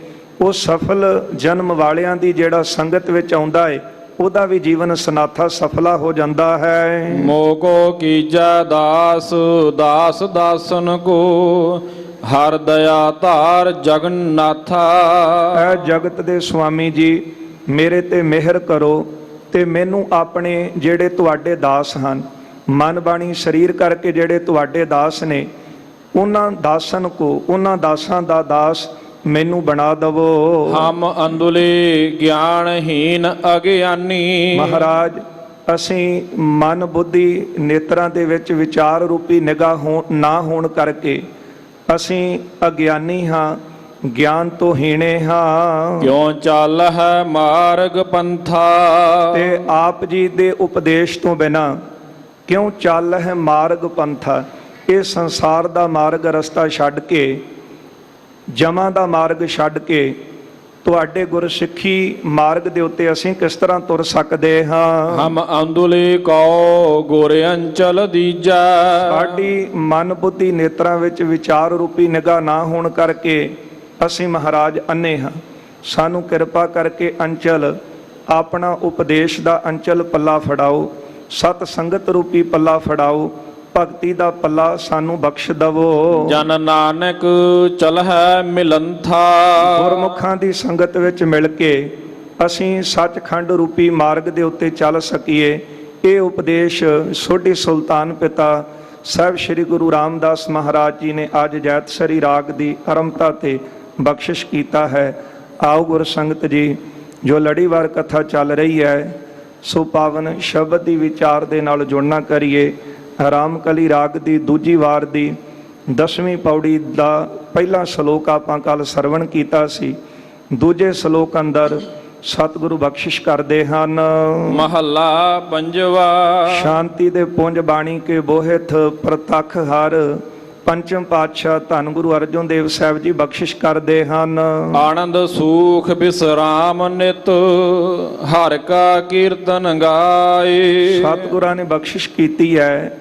Speaker 1: ਉਹ ਸਫਲ ਜਨਮ ਵਾਲਿਆਂ ਦੀ ਜਿਹੜਾ ਸੰਗਤ ਵਿੱਚ ਆਉਂਦਾ ਹੈ ਉਹਦਾ ਵੀ ਜੀਵਨ ਸਨਾਥਾ ਸਫਲਾ ਹੋ ਜਾਂਦਾ ਹੈ।
Speaker 2: ਮੋਕੋ ਕੀਜੈ ਦਾਸ ਦਾਸ ਦਾਸਨ ਕੋ ਹਰ ਦਇਆ ਧਾਰ ਜਗਨਨਾਥਾ।
Speaker 1: ਐ ਜਗਤ ਦੇ ਸੁਆਮੀ ਜੀ ਮੇਰੇ ਤੇ ਮਿਹਰ ਕਰੋ ਤੇ ਮੈਨੂੰ ਆਪਣੇ ਜਿਹੜੇ ਤੁਹਾਡੇ ਦਾਸ ਹਨ, ਮਨ ਬਾਣੀ ਸਰੀਰ ਕਰਕੇ ਜਿਹੜੇ ਤੁਹਾਡੇ ਦਾਸ ਨੇ, ਉਹਨਾਂ ਦਾਸਨ ਕੋ ਉਹਨਾਂ ਦਾਸਾਂ ਦਾ ਦਾਸ ਮੈਨੂੰ ਬਣਾ ਦਵੋ।
Speaker 2: ਹਮ ਅੰਦੁਲੇ ਗਿਆਨਹੀਨ ਅਗਿਆਨੀ।
Speaker 1: ਮਹਾਰਾਜ ਅਸੀਂ ਮਨ ਬੁੱਧੀ ਨੇਤਰਾਂ ਦੇ ਵਿੱਚ ਵਿਚਾਰ ਰੂਪੀ ਨਿਗਾਹ ਨਾ ਹੋਣ ਕਰਕੇ ਅਸੀਂ ਅਗਿਆਨੀ ਹਾਂ, ਗਿਆਨ ਤੋਂ ਹੀਣੇ ਹਾਂ।
Speaker 2: ਕਿਉਂ ਚੱਲ ਹੈ ਮਾਰਗ ਪੰਥਾ।
Speaker 1: ਤੇ ਆਪ ਜੀ ਦੇ ਉਪਦੇਸ਼ ਤੋਂ ਬਿਨਾ ਕਿਉਂ ਚੱਲ ਹੈ ਮਾਰਗ ਪੰਥਾ। ਇਹ ਸੰਸਾਰ ਦਾ ਮਾਰਗ ਰਸਤਾ ਛੱਡ ਕੇ, ਜਮਾਂ ਦਾ ਮਾਰਗ ਛੱਡ ਕੇ ਤੁਹਾਡੇ ਗੁਰਸਿੱਖੀ ਮਾਰਗ ਦੇ ਉੱਤੇ ਅਸੀਂ ਕਿਸ ਤਰ੍ਹਾਂ ਤੁਰ ਸਕਦੇ ਹਾਂ।
Speaker 2: ਹਮ ਅੰਦੁਲੇ ਕਉ ਗੁਰ ਅੰਚਲ ਦੀਜੈ।
Speaker 1: ਸਾਡੀ ਮਨ ਬੁੱਧੀ ਨੇਤਰਾਂ ਵਿੱਚ ਵਿਚਾਰ ਰੂਪੀ ਨਿਗਾਹ ਨਾ ਹੋਣ ਕਰਕੇ ਅਸੀਂ ਮਹਾਰਾਜ ਅੰਨੇ ਹਾਂ। ਸਾਨੂੰ ਕਿਰਪਾ ਕਰਕੇ ਅੰਚਲ ਆਪਣਾ ਉਪਦੇਸ਼ ਦਾ ਅੰਚਲ ਪੱਲਾ ਫੜਾਓ, ਸਤ ਸੰਗਤ ਰੂਪੀ ਪੱਲਾ ਫੜਾਓ, ਭਗਤੀ ਦਾ ਪੱਲਾ ਸਾਨੂੰ ਬਖਸ਼ ਦਵੋ।
Speaker 2: ਜਨ ਨਾਨਕ ਚਲਹਿ ਮਿਲੰਥਾ।
Speaker 1: ਗੁਰਮੁਖਾਂ ਦੀ ਸੰਗਤ ਵਿੱਚ ਮਿਲ ਕੇ ਅਸੀਂ ਸੱਚਖੰਡ ਰੂਪੀ ਮਾਰਗ ਦੇ ਉੱਤੇ ਚੱਲ ਸਕੀਏ। ਇਹ ਉਪਦੇਸ਼ ਸੋਢੀ ਸੁਲਤਾਨ ਪਿਤਾ ਸਾਹਿਬ ਸ੍ਰੀ ਗੁਰੂ ਰਾਮਦਾਸ ਮਹਾਰਾਜ ਜੀ ਨੇ ਅੱਜ ਜੈਤਸਰੀ ਰਾਗ ਦੀ ਆਰੰਭਤਾ ਤੇ ਬਖਸ਼ਿਸ਼ ਕੀਤਾ ਹੈ। ਆਓ ਗੁਰ ਸੰਗਤ ਜੀ, ਜੋ ਲੜੀਵਾਰ ਕਥਾ ਚੱਲ ਰਹੀ ਹੈ ਸੋ ਪਾਵਨ ਸ਼ਬਦ ਦੀ ਵਿਚਾਰ ਦੇ ਨਾਲ ਜੁੜਨਾ ਕਰੀਏ। ਰਾਮਕਲੀ ਰਾਗ ਦੀ ਦੂਜੀ ਵਾਰ ਦੀ 10ਵੀਂ ਪੌੜੀ ਦਾ ਪਹਿਲਾ ਸ਼ਲੋਕ ਆਪਾਂ ਕੱਲ ਸਰਵਣ ਕੀਤਾ ਸੀ। ਦੂਜੇ ਸ਼ਲੋਕ ਅੰਦਰ ਸਤਿਗੁਰੂ ਬਖਸ਼ਿਸ਼ ਕਰਦੇ ਹਨ।
Speaker 2: ਮਹੱਲਾ ਪੰਜਵਾ।
Speaker 1: ਸ਼ਾਂਤੀ ਦੇ ਪੁੰਜ ਬਾਣੀ ਕੇ ਬੋਹਿਥ ਪ੍ਰਤੱਖ ਹਰ। ਪੰਚਮ ਪਾਤਸ਼ਾਹ ਧੰਨ ਗੁਰੂ ਅਰਜਨ ਦੇਵ ਸਾਹਿਬ ਜੀ ਬਖਸ਼ਿਸ਼ ਕਰਦੇ ਹਨ।
Speaker 2: ਆਨੰਦ ਸੂਖ ਬਿਸਰਾਮ ਨਿਤ ਹਰਿ ਕਾ ਕੀਰਤਨ ਗਾਏ।
Speaker 1: ਸਤਿਗੁਰਾਂ ਨੇ ਬਖਸ਼ਿਸ਼ ਕੀਤੀ ਹੈ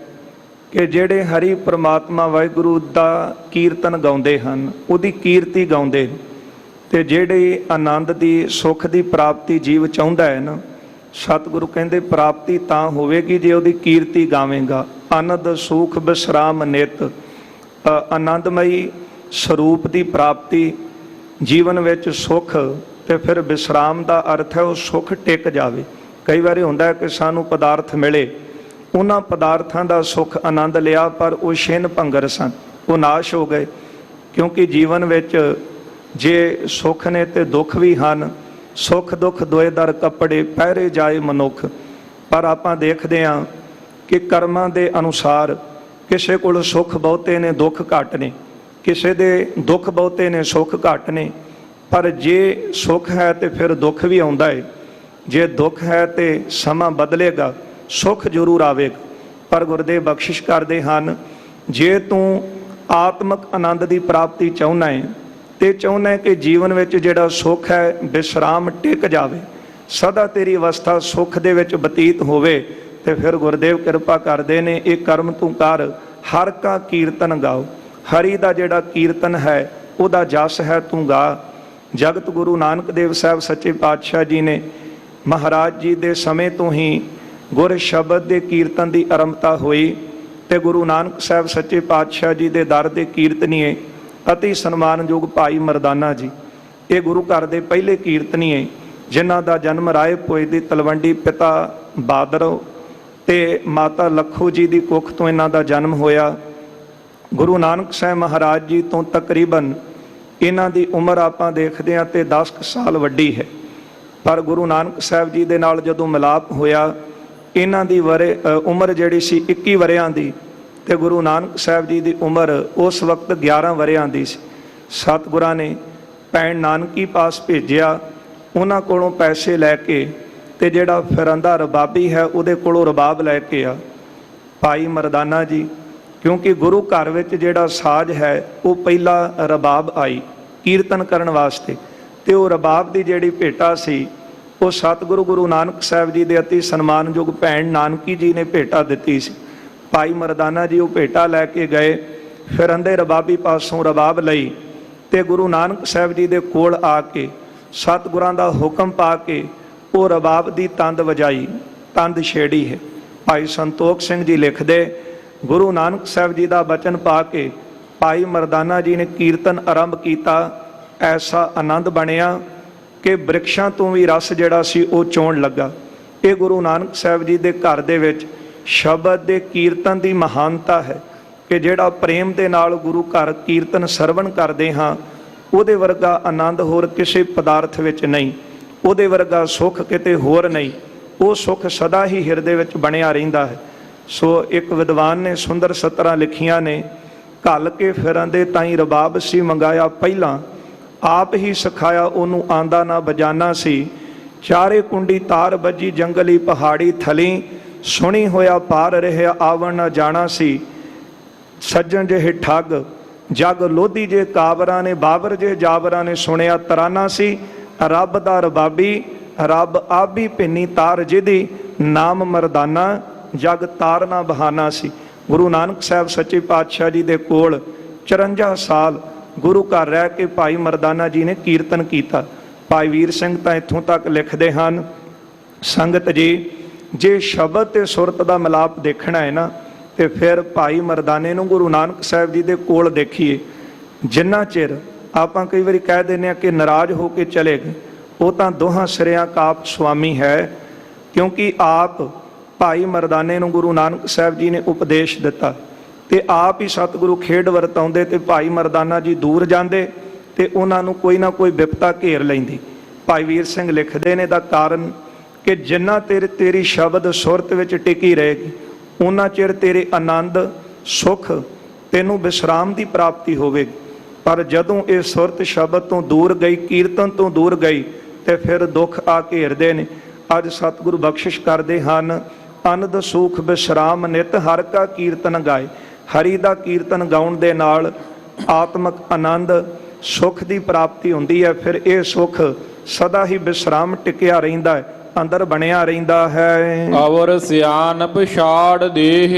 Speaker 1: ਕਿ ਜਿਹੜੇ ਹਰੀ ਪ੍ਰਮਾਤਮਾ ਵਾਹਿਗੁਰੂ ਦਾ ਕੀਰਤਨ ਗਾਉਂਦੇ ਹਨ, ਉਹਦੀ ਕੀਰਤੀ ਗਾਉਂਦੇ, ਤੇ ਜਿਹੜੇ ਆਨੰਦ ਦੀ ਸੁੱਖ ਦੀ ਪ੍ਰਾਪਤੀ ਜੀਵ ਚਾਹੁੰਦਾ ਹੈ ਨਾ, ਸਤਿਗੁਰੂ ਕਹਿੰਦੇ ਪ੍ਰਾਪਤੀ ਤਾਂ ਹੋਵੇਗੀ ਜੇ ਉਹਦੀ ਕੀਰਤੀ ਗਾਵੇਂਗਾ। ਆਨੰਦ ਸੁਖ ਬਿਸਰਾਮ ਨਿਤ, ਆਨੰਦਮਈ ਸਰੂਪ ਦੀ ਪ੍ਰਾਪਤੀ, ਜੀਵਨ ਵਿੱਚ ਸੁੱਖ, ਤੇ ਫਿਰ ਵਿਸਰਾਮ ਦਾ ਅਰਥ ਹੈ ਉਹ ਸੁੱਖ ਟਿਕ ਜਾਵੇ। ਕਈ ਵਾਰੀ ਹੁੰਦਾ ਹੈ ਕਿ ਸਾਨੂੰ ਪਦਾਰਥ ਮਿਲੇ, ਉਹਨਾਂ ਪਦਾਰਥਾਂ ਦਾ ਸੁੱਖ ਆਨੰਦ ਲਿਆ ਪਰ ਉਹ ਛਿਨ ਭੰਗਰ ਸਨ, ਉਹ ਨਾਸ਼ ਹੋ ਗਏ। ਕਿਉਂਕਿ ਜੀਵਨ ਵਿੱਚ ਜੇ ਸੁੱਖ ਨੇ ਤੇ ਦੁੱਖ ਵੀ ਹਨ। ਸੁੱਖ ਦੁੱਖ ਦੋਏ ਦਰ ਕੱਪੜੇ ਪਹਿਰੇ ਜਾਏ ਮਨੁੱਖ। ਪਰ ਆਪਾਂ ਦੇਖਦੇ ਹਾਂ ਕਿ ਕਰਮਾਂ ਦੇ ਅਨੁਸਾਰ ਕਿਸੇ ਕੋਲ ਸੁੱਖ ਬਹੁਤੇ ਨੇ, ਦੁੱਖ ਘੱਟ ਨੇ, ਕਿਸੇ ਦੇ ਦੁੱਖ ਬਹੁਤੇ ਨੇ, ਸੁੱਖ ਘੱਟ ਨੇ। ਪਰ ਜੇ ਸੁੱਖ ਹੈ ਤੇ ਫਿਰ ਦੁੱਖ ਵੀ ਆਉਂਦਾ ਹੈ, ਜੇ ਦੁੱਖ ਹੈ ਤੇ ਸਮਾਂ ਬਦਲੇਗਾ, ਸੁੱਖ ਜ਼ਰੂਰ ਆਵੇਗਾ। ਪਰ ਗੁਰਦੇਵ ਬਖਸ਼ਿਸ਼ ਕਰਦੇ ਹਨ, ਜੇ ਤੂੰ ਆਤਮਿਕ ਆਨੰਦ ਦੀ ਪ੍ਰਾਪਤੀ ਚਾਹੁੰਦਾ ਹੈ ਤੇ ਚਾਹੁੰਦਾ ਹੈ ਕਿ ਜੀਵਨ ਵਿੱਚ ਜਿਹੜਾ ਸੁੱਖ ਹੈ ਵਿਸਰਾਮ ਟਿਕ ਜਾਵੇ, ਸਦਾ ਤੇਰੀ ਅਵਸਥਾ ਸੁੱਖ ਦੇ ਵਿੱਚ ਬਤੀਤ ਹੋਵੇ, ਤੇ ਫਿਰ ਗੁਰਦੇਵ ਕਿਰਪਾ ਕਰਦੇ ਨੇ ਇਹ ਕਰਮ ਤੂੰ ਕਰ, ਹਰ ਕਾ ਕੀਰਤਨ ਗਾਓ। ਹਰੀ ਦਾ ਜਿਹੜਾ ਕੀਰਤਨ ਹੈ, ਉਹਦਾ ਜਸ ਹੈ, ਤੂੰ ਗਾ। ਜਗਤ ਗੁਰੂ ਨਾਨਕ ਦੇਵ ਸਾਹਿਬ ਸੱਚੇ ਪਾਤਸ਼ਾਹ ਜੀ ਨੇ ਮਹਾਰਾਜ ਜੀ ਦੇ ਸਮੇਂ ਤੋਂ ਹੀ ਗੁਰ ਸ਼ਬਦ ਦੇ ਕੀਰਤਨ ਦੀ ਆਰੰਭਤਾ ਹੋਈ, ਤੇ ਗੁਰੂ ਨਾਨਕ ਸਾਹਿਬ ਸੱਚੇ ਪਾਤਸ਼ਾਹ ਜੀ ਦੇ ਦਰ ਦੇ ਕੀਰਤਨੀਏ ਅਤੀ ਸਨਮਾਨਯੋਗ ਭਾਈ ਮਰਦਾਨਾ ਜੀ, ਇਹ ਗੁਰੂ ਘਰ ਦੇ ਪਹਿਲੇ ਕੀਰਤਨੀਏ ਜਿਨ੍ਹਾਂ ਦਾ ਜਨਮ ਰਾਏ ਭੋਏ ਦੀ ਤਲਵੰਡੀ ਪਿਤਾ ਬਾਦਰੋ ਤੇ ਮਾਤਾ ਲੱਖੋ ਜੀ ਦੀ ਕੁੱਖ ਤੋਂ ਇਹਨਾਂ ਦਾ ਜਨਮ ਹੋਇਆ। ਗੁਰੂ ਨਾਨਕ ਸਾਹਿਬ ਮਹਾਰਾਜ ਜੀ ਤੋਂ ਤਕਰੀਬਨ ਇਹਨਾਂ ਦੀ ਉਮਰ ਆਪਾਂ ਦੇਖਦੇ ਹਾਂ ਤੇ 10 ਸਾਲ ਵੱਡੀ ਹੈ। ਪਰ ਗੁਰੂ ਨਾਨਕ ਸਾਹਿਬ ਜੀ ਦੇ ਨਾਲ ਜਦੋਂ ਮਿਲਾਪ ਹੋਇਆ, ਇਹਨਾਂ ਦੀ ਉਮਰ ਜਿਹੜੀ ਸੀ 21 ਵਰਿਆਂ ਦੀ, ਤੇ ਗੁਰੂ ਨਾਨਕ ਸਾਹਿਬ ਜੀ ਦੀ ਉਮਰ ਉਸ ਵਕਤ 11 ਵਰਿਆਂ ਦੀ ਸੀ। ਸਤਿਗੁਰਾਂ ਨੇ ਭੈਣ ਨਾਨਕੀ ਪਾਸ ਭੇਜਿਆ, ਉਹਨਾਂ ਕੋਲੋਂ ਪੈਸੇ ਲੈ ਕੇ ਤੇ ਜਿਹੜਾ ਫਿਰੰਦਾ ਰਬਾਬੀ ਹੈ ਉਹਦੇ ਕੋਲੋਂ ਰਬਾਬ ਲੈ ਕੇ ਆ ਭਾਈ ਮਰਦਾਨਾ ਜੀ। ਕਿਉਂਕਿ ਗੁਰੂ ਘਰ ਵਿੱਚ ਜਿਹੜਾ ਸਾਜ਼ ਹੈ ਉਹ ਪਹਿਲਾ ਰਬਾਬ ਆਈ ਕੀਰਤਨ ਕਰਨ ਵਾਸਤੇ, ਤੇ ਉਹ ਰਬਾਬ ਦੀ ਜਿਹੜੀ ਭੇਟਾ ਸੀ ਉਹ ਸਤਿਗੁਰੂ ਗੁਰੂ ਨਾਨਕ ਸਾਹਿਬ ਜੀ ਦੇ ਅਤੀ ਸਨਮਾਨਯੋਗ ਭੈਣ ਨਾਨਕੀ ਜੀ ਨੇ ਭੇਟਾ ਦਿੱਤੀ ਸੀ। ਭਾਈ ਮਰਦਾਨਾ ਜੀ ਉਹ ਭੇਟਾ ਲੈ ਕੇ ਗਏ, ਫਿਰੰਦੇ ਰਬਾਬੀ ਪਾਸੋਂ ਰਬਾਬ ਲਈ ਤੇ ਗੁਰੂ ਨਾਨਕ ਸਾਹਿਬ ਜੀ ਦੇ ਕੋਲ ਆ ਕੇ ਸਤਿਗੁਰਾਂ ਦਾ ਹੁਕਮ ਪਾ ਕੇ ਉਹ ਰਬਾਬ ਦੀ ਤੰਦ ਵਜਾਈ, ਤੰਦ ਛੇੜੀ ਹੈ। ਭਾਈ ਸੰਤੋਖ ਸਿੰਘ ਜੀ ਲਿਖਦੇ, ਗੁਰੂ ਨਾਨਕ ਸਾਹਿਬ ਜੀ ਦਾ ਬਚਨ ਪਾ ਕੇ ਭਾਈ ਮਰਦਾਨਾ ਜੀ ਨੇ ਕੀਰਤਨ ਆਰੰਭ ਕੀਤਾ। ਐਸਾ ਆਨੰਦ ਬਣਿਆ ਕਿ ਬ੍ਰਿਕਸ਼ਾਂ ਤੋਂ ਵੀ ਰਸ ਜਿਹੜਾ ਸੀ ਉਹ ਚੋਣ ਲੱਗਾ। ਇਹ ਗੁਰੂ ਨਾਨਕ ਸਾਹਿਬ ਜੀ ਦੇ ਘਰ ਦੇ ਵਿੱਚ ਸ਼ਬਦ ਦੇ ਕੀਰਤਨ ਦੀ ਮਹਾਨਤਾ ਹੈ ਕਿ ਜਿਹੜਾ ਪ੍ਰੇਮ ਦੇ ਨਾਲ ਗੁਰੂ ਘਰ ਕੀਰਤਨ ਸਰਵਣ ਕਰਦੇ ਹਾਂ ਉਹਦੇ ਵਰਗਾ ਆਨੰਦ ਹੋਰ ਕਿਸੇ ਪਦਾਰਥ ਵਿੱਚ ਨਹੀਂ, ਉਹਦੇ ਵਰਗਾ ਸੁੱਖ ਕਿਤੇ ਹੋਰ ਨਹੀਂ। ਉਹ ਸੁੱਖ ਸਦਾ ਹੀ ਹਿਰਦੇ ਵਿੱਚ ਬਣਿਆ ਰਹਿੰਦਾ ਹੈ। ਸੋ ਇੱਕ ਵਿਦਵਾਨ ਨੇ ਸੁੰਦਰ ਸਤਰਾਂ ਲਿਖੀਆਂ ਨੇ, ਘੱਲ ਕੇ ਫਿਰੰਦੇ ਤਾਈਂ ਰਬਾਬ ਸੀ ਮੰਗਾਇਆ ਪਹਿਲਾਂ, ਆਪ ਹੀ ਸਿਖਾਇਆ ਉਹਨੂੰ ਆਂਦਾ ਨਾ ਬਜਾਨਾ ਸੀ। ਚਾਰੇ ਕੁੰਡੀ ਤਾਰ ਵੱਜੀ ਜੰਗਲੀ ਪਹਾੜੀ ਥਲੀ, ਸੁਣੀ ਹੋਇਆ ਪਾਰ ਰਹਿਆ ਆਵਣ ਨਾ ਜਾਣਾ ਸੀ। ਸੱਜਣ ਜਿਹੇ ਠੱਗ ਜਗ ਲੋਧੀ ਜੇ ਕਾਬਰਾਂ ਨੇ, ਬਾਬਰ ਜੇ ਜਾਬਰਾਂ ਨੇ ਸੁਣਿਆ ਤਰਾਨਾ ਸੀ। ਰੱਬ ਦਾ ਰਬਾਬੀ ਰੱਬ ਆਬੀ ਭਿੰਨੀ ਤਾਰ ਜਿਹਦੀ, ਨਾਮ ਮਰਦਾਨਾ ਜਗ ਤਾਰਨਾ ਬਹਾਨਾ ਸੀ। ਗੁਰੂ ਨਾਨਕ ਸਾਹਿਬ ਸੱਚੇ ਪਾਤਸ਼ਾਹ ਜੀ ਦੇ ਕੋਲ 54 ਸਾਲ ਗੁਰੂ ਘਰ ਰਹਿ ਕੇ ਭਾਈ ਮਰਦਾਨਾ ਜੀ ਨੇ ਕੀਰਤਨ ਕੀਤਾ। ਭਾਈ ਵੀਰ ਸਿੰਘ ਤਾਂ ਇੱਥੋਂ ਤੱਕ ਲਿਖਦੇ ਹਨ, ਸੰਗਤ ਜੀ ਜੇ ਸ਼ਬਦ ਤੇ ਸੁਰਤ ਦਾ ਮਿਲਾਪ ਦੇਖਣਾ ਹੈ ਨਾ ਤੇ ਫਿਰ ਭਾਈ ਮਰਦਾਨੇ ਨੂੰ ਗੁਰੂ ਨਾਨਕ ਸਾਹਿਬ ਜੀ ਦੇ ਕੋਲ ਦੇਖੀਏ। ਜਿੰਨਾ ਚਿਰ ਆਪਾਂ ਕਈ ਵਾਰੀ ਕਹਿ ਦਿੰਦੇ ਹਾਂ ਕਿ ਨਾਰਾਜ਼ ਹੋ ਕੇ ਚਲੇ ਗਏ, ਉਹ ਤਾਂ ਦੋਹਾਂ ਸਿਰਿਆਂ ਕਾਪ ਸੁਆਮੀ ਹੈ। ਕਿਉਂਕਿ ਆਪ ਭਾਈ ਮਰਦਾਨੇ ਨੂੰ ਗੁਰੂ ਨਾਨਕ ਸਾਹਿਬ ਜੀ ਨੇ ਉਪਦੇਸ਼ ਦਿੱਤਾ ਤੇ ਆਪ ਹੀ ਸਤਿਗੁਰੂ ਖੇਡ ਵਰਤਾਉਂਦੇ ਤੇ ਭਾਈ ਮਰਦਾਨਾ ਜੀ ਦੂਰ ਜਾਂਦੇ ਤੇ ਉਹਨਾਂ ਨੂੰ ਕੋਈ ਨਾ ਕੋਈ ਵਿਪਤਾ ਘੇਰ ਲੈਂਦੀ। ਭਾਈ ਵੀਰ ਸਿੰਘ ਲਿਖਦੇ ਨੇ ਦਾ ਕਾਰਨ ਕਿ ਜਿੰਨਾ ਤੇਰੀ ਸ਼ਬਦ ਸੁਰਤ ਵਿੱਚ ਟਿਕੀ ਰਹੇਗੀ ਉਹਨਾਂ ਚਿਰ ਤੇਰੇ ਆਨੰਦ ਸੁਖ ਤੈਨੂੰ ਵਿਸ਼ਰਾਮ ਦੀ ਪ੍ਰਾਪਤੀ ਹੋਵੇਗੀ। ਪਰ ਜਦੋਂ ਇਹ ਸੁਰਤ ਸ਼ਬਦ ਤੋਂ ਦੂਰ ਗਈ, ਕੀਰਤਨ ਤੋਂ ਦੂਰ ਗਈ ਤੇ ਫਿਰ ਦੁੱਖ ਆ ਘੇਰਦੇ ਨੇ। ਅੱਜ ਸਤਿਗੁਰੂ ਬਖਸ਼ਿਸ਼ ਕਰਦੇ ਹਨ, ਅਨੰਦ ਸੁਖ ਵਿਸ਼ਰਾਮ ਨਿਤ ਹਰ ਕਾ ਕੀਰਤਨ ਗਾਏ। ਹਰੀ ਦਾ ਕੀਰਤਨ ਗਾਉਣ ਦੇ ਨਾਲ ਆਤਮਿਕ ਆਨੰਦ ਸੁਖ ਦੀ ਪ੍ਰਾਪਤੀ ਹੁੰਦੀ ਹੈ। ਫਿਰ ਇਹ ਸੁਖ ਸਦਾ ਹੀ ਵਿਸ਼ਰਾਮ ਟਿਕਿਆ ਰਹਿੰਦਾ ਹੈ, ਅੰਦਰ ਬਣਿਆ ਰਹਿੰਦਾ ਹੈ।
Speaker 2: ਅਵਰ ਸਿਆਣਪ ਛਾੜ ਦੇਹ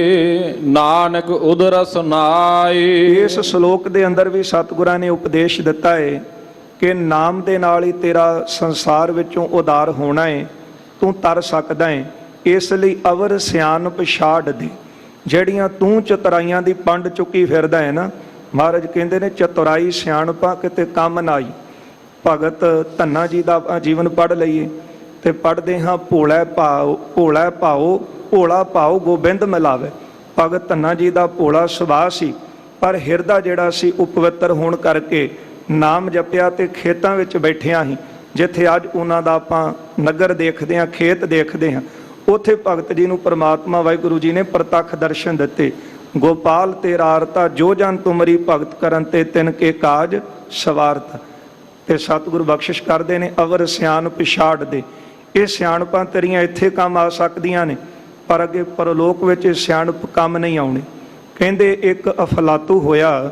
Speaker 2: ਨਾਨਕ ਉਦਰ ਸੁਨਾਏ।
Speaker 1: ਇਸ ਸ਼ਲੋਕ ਦੇ ਅੰਦਰ ਵੀ ਸਤਿਗੁਰਾਂ ਨੇ ਉਪਦੇਸ਼ ਦਿੱਤਾ ਹੈ ਕਿ ਨਾਮ ਦੇ ਨਾਲ ਹੀ ਤੇਰਾ ਸੰਸਾਰ ਵਿੱਚੋਂ ਉਦਾਰ ਹੋਣਾ ਹੈ, ਤੂੰ ਤਰ ਸਕਦਾ ਹੈ। ਇਸ ਲਈ ਅਵਰ ਸਿਆਣਪ ਛਾੜ ਦੇ, ਜਿਹੜੀਆਂ ਤੂੰ ਚਤੁਰਾਈਆਂ ਦੀ ਪੰਡ ਚੁੱਕੀ ਫਿਰਦਾ ਹੈ ਨਾ, ਮਹਾਰਾਜ ਕਹਿੰਦੇ ਨੇ ਚਤੁਰਾਈ ਸਿਆਣਪਾਂ ਕਿਤੇ ਕੰਮ ਨਾ ਆਈ। ਭਗਤ ਧੰਨਾ ਜੀ ਦਾ ਜੀਵਨ ਪੜ੍ਹ ਲਈਏ ਤੇ ਪੜ੍ਹਦੇ ਹਾਂ, ਭੋਲਾ ਭਾਓ ਭੋਲਾ ਭਾਓ ਭੋਲਾ ਭਾਓ ਗੋਬਿੰਦ ਮਿਲਾਵੇ। ਭਗਤ ਧੰਨਾ ਜੀ ਦਾ ਭੋਲਾ ਸੁਭਾਅ ਸੀ, ਪਰ ਹਿਰਦਾ ਜਿਹੜਾ ਸੀ ਉਹ ਪਵਿੱਤਰ ਹੋਣ ਕਰਕੇ ਨਾਮ ਜਪਿਆ ਤੇ ਖੇਤਾਂ ਵਿੱਚ ਬੈਠਿਆਂ ਹੀ, ਜਿੱਥੇ ਅੱਜ ਉਹਨਾਂ ਦਾ ਆਪਾਂ ਨਗਰ ਦੇਖਦੇ ਹਾਂ, ਖੇਤ ਦੇਖਦੇ ਹਾਂ, ਉੱਥੇ ਭਗਤ ਜੀ ਨੂੰ ਪਰਮਾਤਮਾ ਵਾਹਿਗੁਰੂ ਜੀ ਨੇ ਪ੍ਰਤੱਖ ਦਰਸ਼ਨ ਦਿੱਤੇ। ਗੋਪਾਲ ਤੇਰਾ ਆਰਤਾ ਜੋ ਜਨ ਤੁਮਰੀ ਭਗਤ ਕਰਨ ਤੇ ਤਿਨ ਕੇ ਕਾਜ ਸਵਾਰਤਾ। ਤੇ ਸਤਿਗੁਰੂ ਬਖਸ਼ਿਸ਼ ਕਰਦੇ ਨੇ, ਅਵਰ ਸਿਆਣਪ ਛਾੜ ਦੇ। ਇਹ ਸਿਆਣਪਾਂ ਤੇਰੀਆਂ ਇੱਥੇ ਕੰਮ ਆ ਸਕਦੀਆਂ ਨੇ, ਪਰ ਅੱਗੇ ਪਰਲੋਕ ਵਿੱਚ ਇਹ ਸਿਆਣਪ ਕੰਮ ਨਹੀਂ ਆਉਣੇ। ਕਹਿੰਦੇ ਇੱਕ ਅਫਲਾਤੂ ਹੋਇਆ,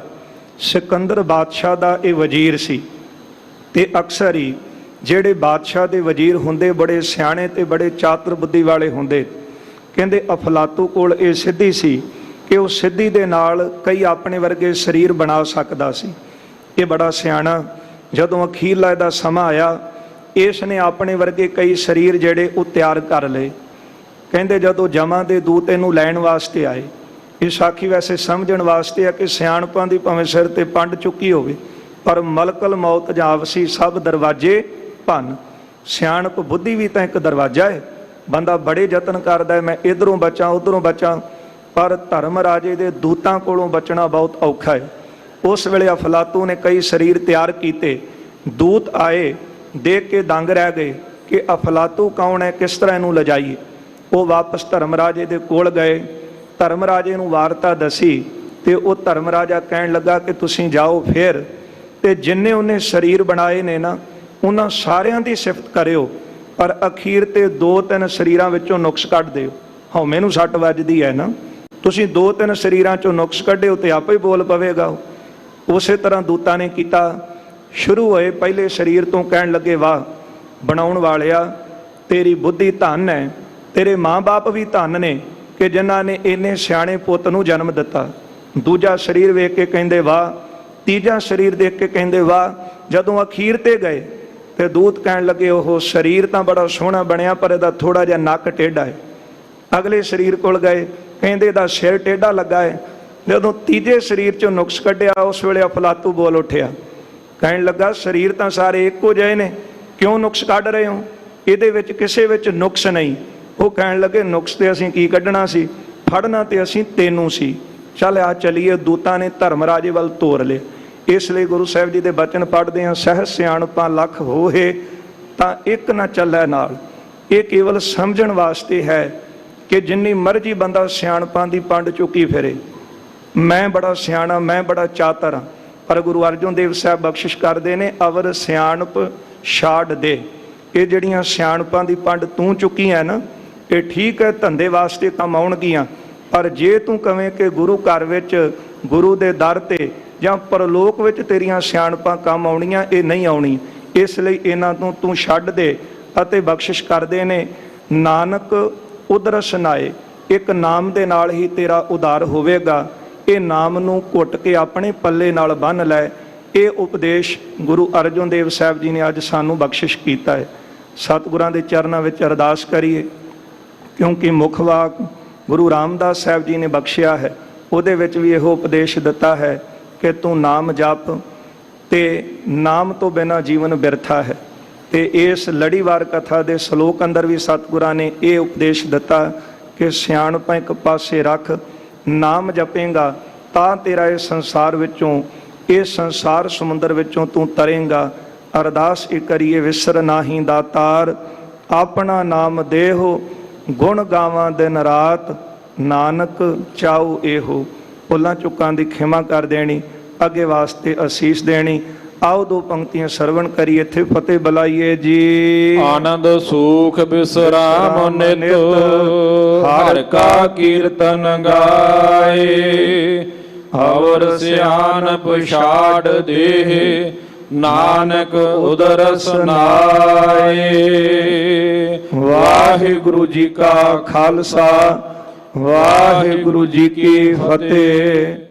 Speaker 1: ਸਿਕੰਦਰ ਬਾਦਸ਼ਾਹ ਦਾ ਇਹ ਵਜ਼ੀਰ ਸੀ ਤੇ ਅਕਸਰ ਹੀ ਜਿਹੜੇ ਬਾਦਸ਼ਾਹ ਦੇ ਵਜ਼ੀਰ ਹੁੰਦੇ ਬੜੇ ਸਿਆਣੇ ਤੇ ਬੜੇ ਚਾਤਰ ਬੁੱਧੀ ਵਾਲੇ ਹੁੰਦੇ। ਕਹਿੰਦੇ ਅਫਲਾਤੂ ਕੋਲ ਇਹ ਸਿੱਧੀ ਸੀ ਕਿ ਉਹ ਸਿੱਧੀ ਦੇ ਨਾਲ ਕਈ ਆਪਣੇ ਵਰਗੇ ਸਰੀਰ ਬਣਾ ਸਕਦਾ ਸੀ। ਇਹ ਬੜਾ ਸਿਆਣਾ, ਜਦੋਂ ਅਖੀਰਲਾ ਇਹਦਾ ਸਮਾਂ ਆਇਆ, ਇਸ ਨੇ ਆਪਣੇ ਵਰਗੇ ਕਈ ਸਰੀਰ ਜਿਹੜੇ ਉਹ ਤਿਆਰ ਕਰ ਲਏ। ਕਹਿੰਦੇ ਜਦੋਂ ਜਮਾਂ ਦੇ ਦੂਤ ਇਹਨੂੰ ਲੈਣ ਵਾਸਤੇ ਆਏ, ਇਹ ਸਾਖੀ ਵੈਸੇ ਸਮਝਣ ਵਾਸਤੇ ਆ ਕਿ ਸਿਆਣਪਾਂ ਦੀ ਭਾਵੇਂ ਸਿਰ ਤੇ ਪੰਡ ਚੁੱਕੀ ਹੋਵੇ, ਪਰ ਮਲਕਲ ਮੌਤ ਜਾਵਸੀ ਸਭ ਦਰਵਾਜ਼ੇ ਭੰਨ। ਸਿਆਣਪ ਬੁੱਧੀ ਵੀ ਤਾਂ ਇੱਕ ਦਰਵਾਜ਼ਾ ਹੈ। ਬੰਦਾ ਬੜੇ ਯਤਨ ਕਰਦਾ ਹੈ, ਮੈਂ ਇਧਰੋਂ ਬਚਾਂ ਉਧਰੋਂ ਬਚਾਂ, ਪਰ ਧਰਮ ਰਾਜੇ ਦੇ ਦੂਤਾਂ ਕੋਲੋਂ ਬਚਣਾ ਬਹੁਤ ਔਖਾ ਹੈ। ਉਸ ਵੇਲੇ ਅਫਲਾਤੂ ਨੇ ਕਈ ਸਰੀਰ ਤਿਆਰ ਕੀਤੇ। ਦੂਤ ਆਏ, ਦੇਖ ਕੇ ਦੰਗ ਰਹਿ ਗਏ ਕਿ ਅਫਲਾਤੂ ਕੌਣ ਹੈ, ਕਿਸ ਤਰ੍ਹਾਂ ਇਹਨੂੰ ਲਿਜਾਈਏ। ਉਹ ਵਾਪਸ ਧਰਮ ਰਾਜੇ ਦੇ ਕੋਲ ਗਏ, ਧਰਮ ਰਾਜੇ ਨੂੰ ਵਾਰਤਾ ਦੱਸੀ ਤੇ ਉਹ ਧਰਮ ਰਾਜਾ ਕਹਿਣ ਲੱਗਾ ਕਿ ਤੁਸੀਂ ਜਾਓ ਫਿਰ ਤੇ ਜਿੰਨੇ ਉਹਨੇ ਸਰੀਰ ਬਣਾਏ ਨੇ ਨਾ, ਉਹਨਾਂ ਸਾਰਿਆਂ ਦੀ ਸਿਫਤ ਕਰਿਓ ਪਰ ਅਖੀਰ ਤੇ 2-3 ਸਰੀਰਾਂ ਵਿੱਚੋਂ ਨੁਕਸ ਕੱਢ ਦਿਓ। ਹਉਮੈ ਨੂੰ ਸੱਟ ਵੱਜਦੀ ਹੈ ਨਾ, ਤੁਸੀਂ 2-3 ਸਰੀਰਾਂ ਚੋਂ ਨੁਕਸ ਕੱਢਿਓ ਤੇ ਆਪੇ ਬੋਲ ਪਵੇਗਾ। ਉਸੇ ਤਰ੍ਹਾਂ ਦੂਤਾਂ ਨੇ ਕੀਤਾ। ਸ਼ੁਰੂ ਹੋਏ ਪਹਿਲੇ ਸਰੀਰ ਤੋਂ, ਕਹਿਣ ਲੱਗੇ ਵਾਹ ਬਣਾਉਣ ਵਾਲਿਆ, ਤੇਰੀ ਬੁੱਧੀ ਧਨ ਹੈ, ਤੇਰੇ ਮਾਂ-ਬਾਪ ਵੀ ਧਨ ਨੇ ਕਿ ਜਿਨ੍ਹਾਂ ਨੇ ਇੰਨੇ ਸਿਆਣੇ ਪੁੱਤ ਨੂੰ ਜਨਮ ਦਿੱਤਾ। ਦੂਜਾ ਸਰੀਰ ਵੇਖ ਕੇ ਕਹਿੰਦੇ ਵਾਹ, ਤੀਜਾ ਸਰੀਰ ਦੇਖ ਕੇ ਕਹਿੰਦੇ ਵਾਹ। ਜਦੋਂ ਅਖੀਰ ਤੇ ਗਏ ਤੇ ਦੂਤ ਕਹਿਣ ਲੱਗੇ ਉਹ ਸਰੀਰ ਤਾਂ ਬੜਾ ਸੋਹਣਾ ਬਣਿਆ ਪਰ ਇਹਦਾ ਥੋੜਾ ਜਿਹਾ ਨੱਕ ਟੇਢਾ ਹੈ। ਅਗਲੇ ਸਰੀਰ ਕੋਲ ਗਏ, ਕਹਿੰਦੇ ਇਹਦਾ ਸਿਰ ਟੇਢਾ ਲੱਗਾ ਹੈ। ਜਦੋਂ ਤੀਜੇ ਸਰੀਰ ਚੋਂ ਨੁਕਸ ਕੱਢਿਆ ਉਸ ਵੇਲੇ ਅਫਲਾਤੂ ਬੋਲ ਉੱਠਿਆ, ਕਹਿਣ ਲੱਗਾ ਸਰੀਰ ਤਾਂ ਸਾਰੇ ਇੱਕੋ ਜਿਹੇ ਨੇ, ਕਿਉਂ ਨੁਕਸ ਕੱਢ ਰਹੇ ਹੋ? ਇਹਦੇ ਵਿੱਚ ਕਿਸੇ ਵਿੱਚ ਨੁਕਸ ਨਹੀਂ। ਉਹ ਕਹਿਣ ਲੱਗੇ ਨੁਕਸ ਤੇ ਅਸੀਂ ਕੀ ਕੱਢਣਾ ਸੀ, ਫੜਨਾ ਤੇ ਅਸੀਂ ਤੈਨੂੰ ਸੀ। ਚੱਲ ਆ ਚਲੀਏ। ਦੂਤਾਂ ਨੇ ਧਰਮ ਰਾਜੇ ਵੱਲ ਤੋਰ ਲਏ। ਇਸ ਲਈ ਗੁਰੂ ਸਾਹਿਬ ਜੀ ਦੇ ਬਚਨ ਪੜ੍ਹਦੇ ਹਾਂ, ਸਹਿ ਸਿਆਣਪਾਂ ਲੱਖ ਹੋਏ ਤਾਂ ਇੱਕ ਨਾ ਚੱਲੈ ਨਾਲ। ਇਹ ਕੇਵਲ ਸਮਝਣ ਵਾਸਤੇ ਹੈ ਕਿ ਜਿੰਨੀ ਮਰਜ਼ੀ ਬੰਦਾ ਸਿਆਣਪਾਂ ਦੀ ਪੰਡ ਚੁੱਕੀ ਫਿਰੇ, ਮੈਂ ਬੜਾ ਸਿਆਣਾ, ਮੈਂ ਬੜਾ ਚਾਤਰ ਹਾਂ, ਪਰ ਗੁਰੂ ਅਰਜਨ ਦੇਵ ਸਾਹਿਬ ਬਖਸ਼ਿਸ਼ ਕਰਦੇ ਨੇ, ਅਵਰ ਸਿਆਣਪ ਛਾੜ ਦੇ। ਇਹ ਜਿਹੜੀਆਂ ਸਿਆਣਪਾਂ ਦੀ ਪੰਡ ਤੂੰ ਚੁੱਕੀ ਹੈ ਨਾ, ਇਹ ਠੀਕ ਹੈ, ਧੰਦੇ ਵਾਸਤੇ ਕੰਮ ਆਉਣਗੀਆਂ, ਪਰ ਜੇ ਤੂੰ ਕਵੇਂ ਕਿ ਗੁਰੂ ਘਰ ਵਿੱਚ, ਗੁਰੂ ਦੇ ਦਰ ਤੇ ਜਾਂ ਪਰਲੋਕ ਵਿੱਚ ਤੇਰੀਆਂ ਸਿਆਣਪਾਂ ਕੰਮ ਆਉਣੀਆਂ, ਇਹ ਨਹੀਂ ਆਉਣੀ। ਇਸ ਲਈ ਇਹਨਾਂ ਤੋਂ ਤੂੰ ਛੱਡ ਦੇ। ਅਤੇ ਬਖਸ਼ਿਸ਼ ਕਰਦੇ ਨੇ, ਨਾਨਕ ਉਦਰਸ ਨਾਏ, ਇੱਕ ਨਾਮ ਦੇ ਨਾਲ ਹੀ ਤੇਰਾ ਉਧਾਰ ਹੋਵੇਗਾ। ਇਹ ਨਾਮ ਨੂੰ ਘੁੱਟ ਕੇ ਆਪਣੇ ਪੱਲੇ ਨਾਲ ਬੰਨ੍ਹ ਲੈ। ਇਹ ਉਪਦੇਸ਼ ਗੁਰੂ ਅਰਜਨ ਦੇਵ ਸਾਹਿਬ ਜੀ ਨੇ ਅੱਜ ਸਾਨੂੰ ਬਖਸ਼ਿਸ਼ ਕੀਤਾ ਹੈ। ਸਤਿਗੁਰਾਂ ਦੇ ਚਰਨਾਂ ਵਿੱਚ ਅਰਦਾਸ ਕਰੀਏ, ਕਿਉਂਕਿ ਮੁੱਖ ਵਾਕ ਗੁਰੂ ਰਾਮਦਾਸ ਸਾਹਿਬ ਜੀ ਨੇ ਬਖਸ਼ਿਆ ਹੈ। ਉਹਦੇ ਵਿੱਚ ਵੀ ਇਹੋ ਉਪਦੇਸ਼ ਦਿੱਤਾ ਹੈ ਕਿ ਤੂੰ ਨਾਮ ਜਪ, ਤੇ ਨਾਮ ਤੋਂ ਬਿਨਾਂ ਜੀਵਨ ਬਿਰਥਾ ਹੈ। ਤੇ ਇਸ ਲੜੀਵਾਰ ਕਥਾ ਦੇ ਸ਼ਲੋਕ ਅੰਦਰ ਵੀ ਸਤਿਗੁਰਾਂ ਨੇ ਇਹ ਉਪਦੇਸ਼ ਦਿੱਤਾ ਕਿ ਸਿਆਣਪਾਂ ਇੱਕ ਪਾਸੇ ਰੱਖ, ਨਾਮ ਜਪੇਂਗਾ ਤਾਂ ਤੇਰਾ ਇਸ ਸੰਸਾਰ ਵਿੱਚੋਂ, ਇਸ ਸੰਸਾਰ ਸਮੁੰਦਰ ਵਿੱਚੋਂ ਤੂੰ ਤਰੇਂਗਾ। ਅਰਦਾਸ ਇਹ ਕਰੀਏ, ਵਿਸਰ ਨਾਹੀ ਦਾਤਾਰ, ਆਪਣਾ ਨਾਮ ਦੇਹੋ, ਗੁਣ ਗਾਵਾਂ ਦਿਨ ਰਾਤ, ਨਾਨਕ ਚਾਉ ਇਹੋ। ਭੁੱਲਾਂ ਚੁੱਕਾਂ ਦੀ ਖਿਮਾ ਕਰ ਦੇਣੀ, ਅੱਗੇ ਵਾਸਤੇ ਅਸੀਸ ਦੇਣੀ। ਆਓ ਦੋ ਪੰਕਤੀਆਂ ਸਰਵਣ ਕਰੀਏ, ਇੱਥੇ ਫਤਿਹ ਬੁਲਾਈਏ ਜੀ।
Speaker 2: ਆਨੰਦ ਸੁਖ ਬਿਸਰਾਮ ਨਿਤ, ਹਰਿ ਕਾ ਕੀਰਤਨ ਗਾਏ। ਔਰ ਸਿਆਣਪ ਛਾੜ ਦੇਹ, ਨਾਨਕ ਉਦਰਸ ਨਾਏ। ਵਾਹਿਗੁਰੂ ਜੀ ਕਾ ਖਾਲਸਾ, ਵਾਹਿਗੁਰੂ ਜੀ ਕੀ ਫਤਿਹ।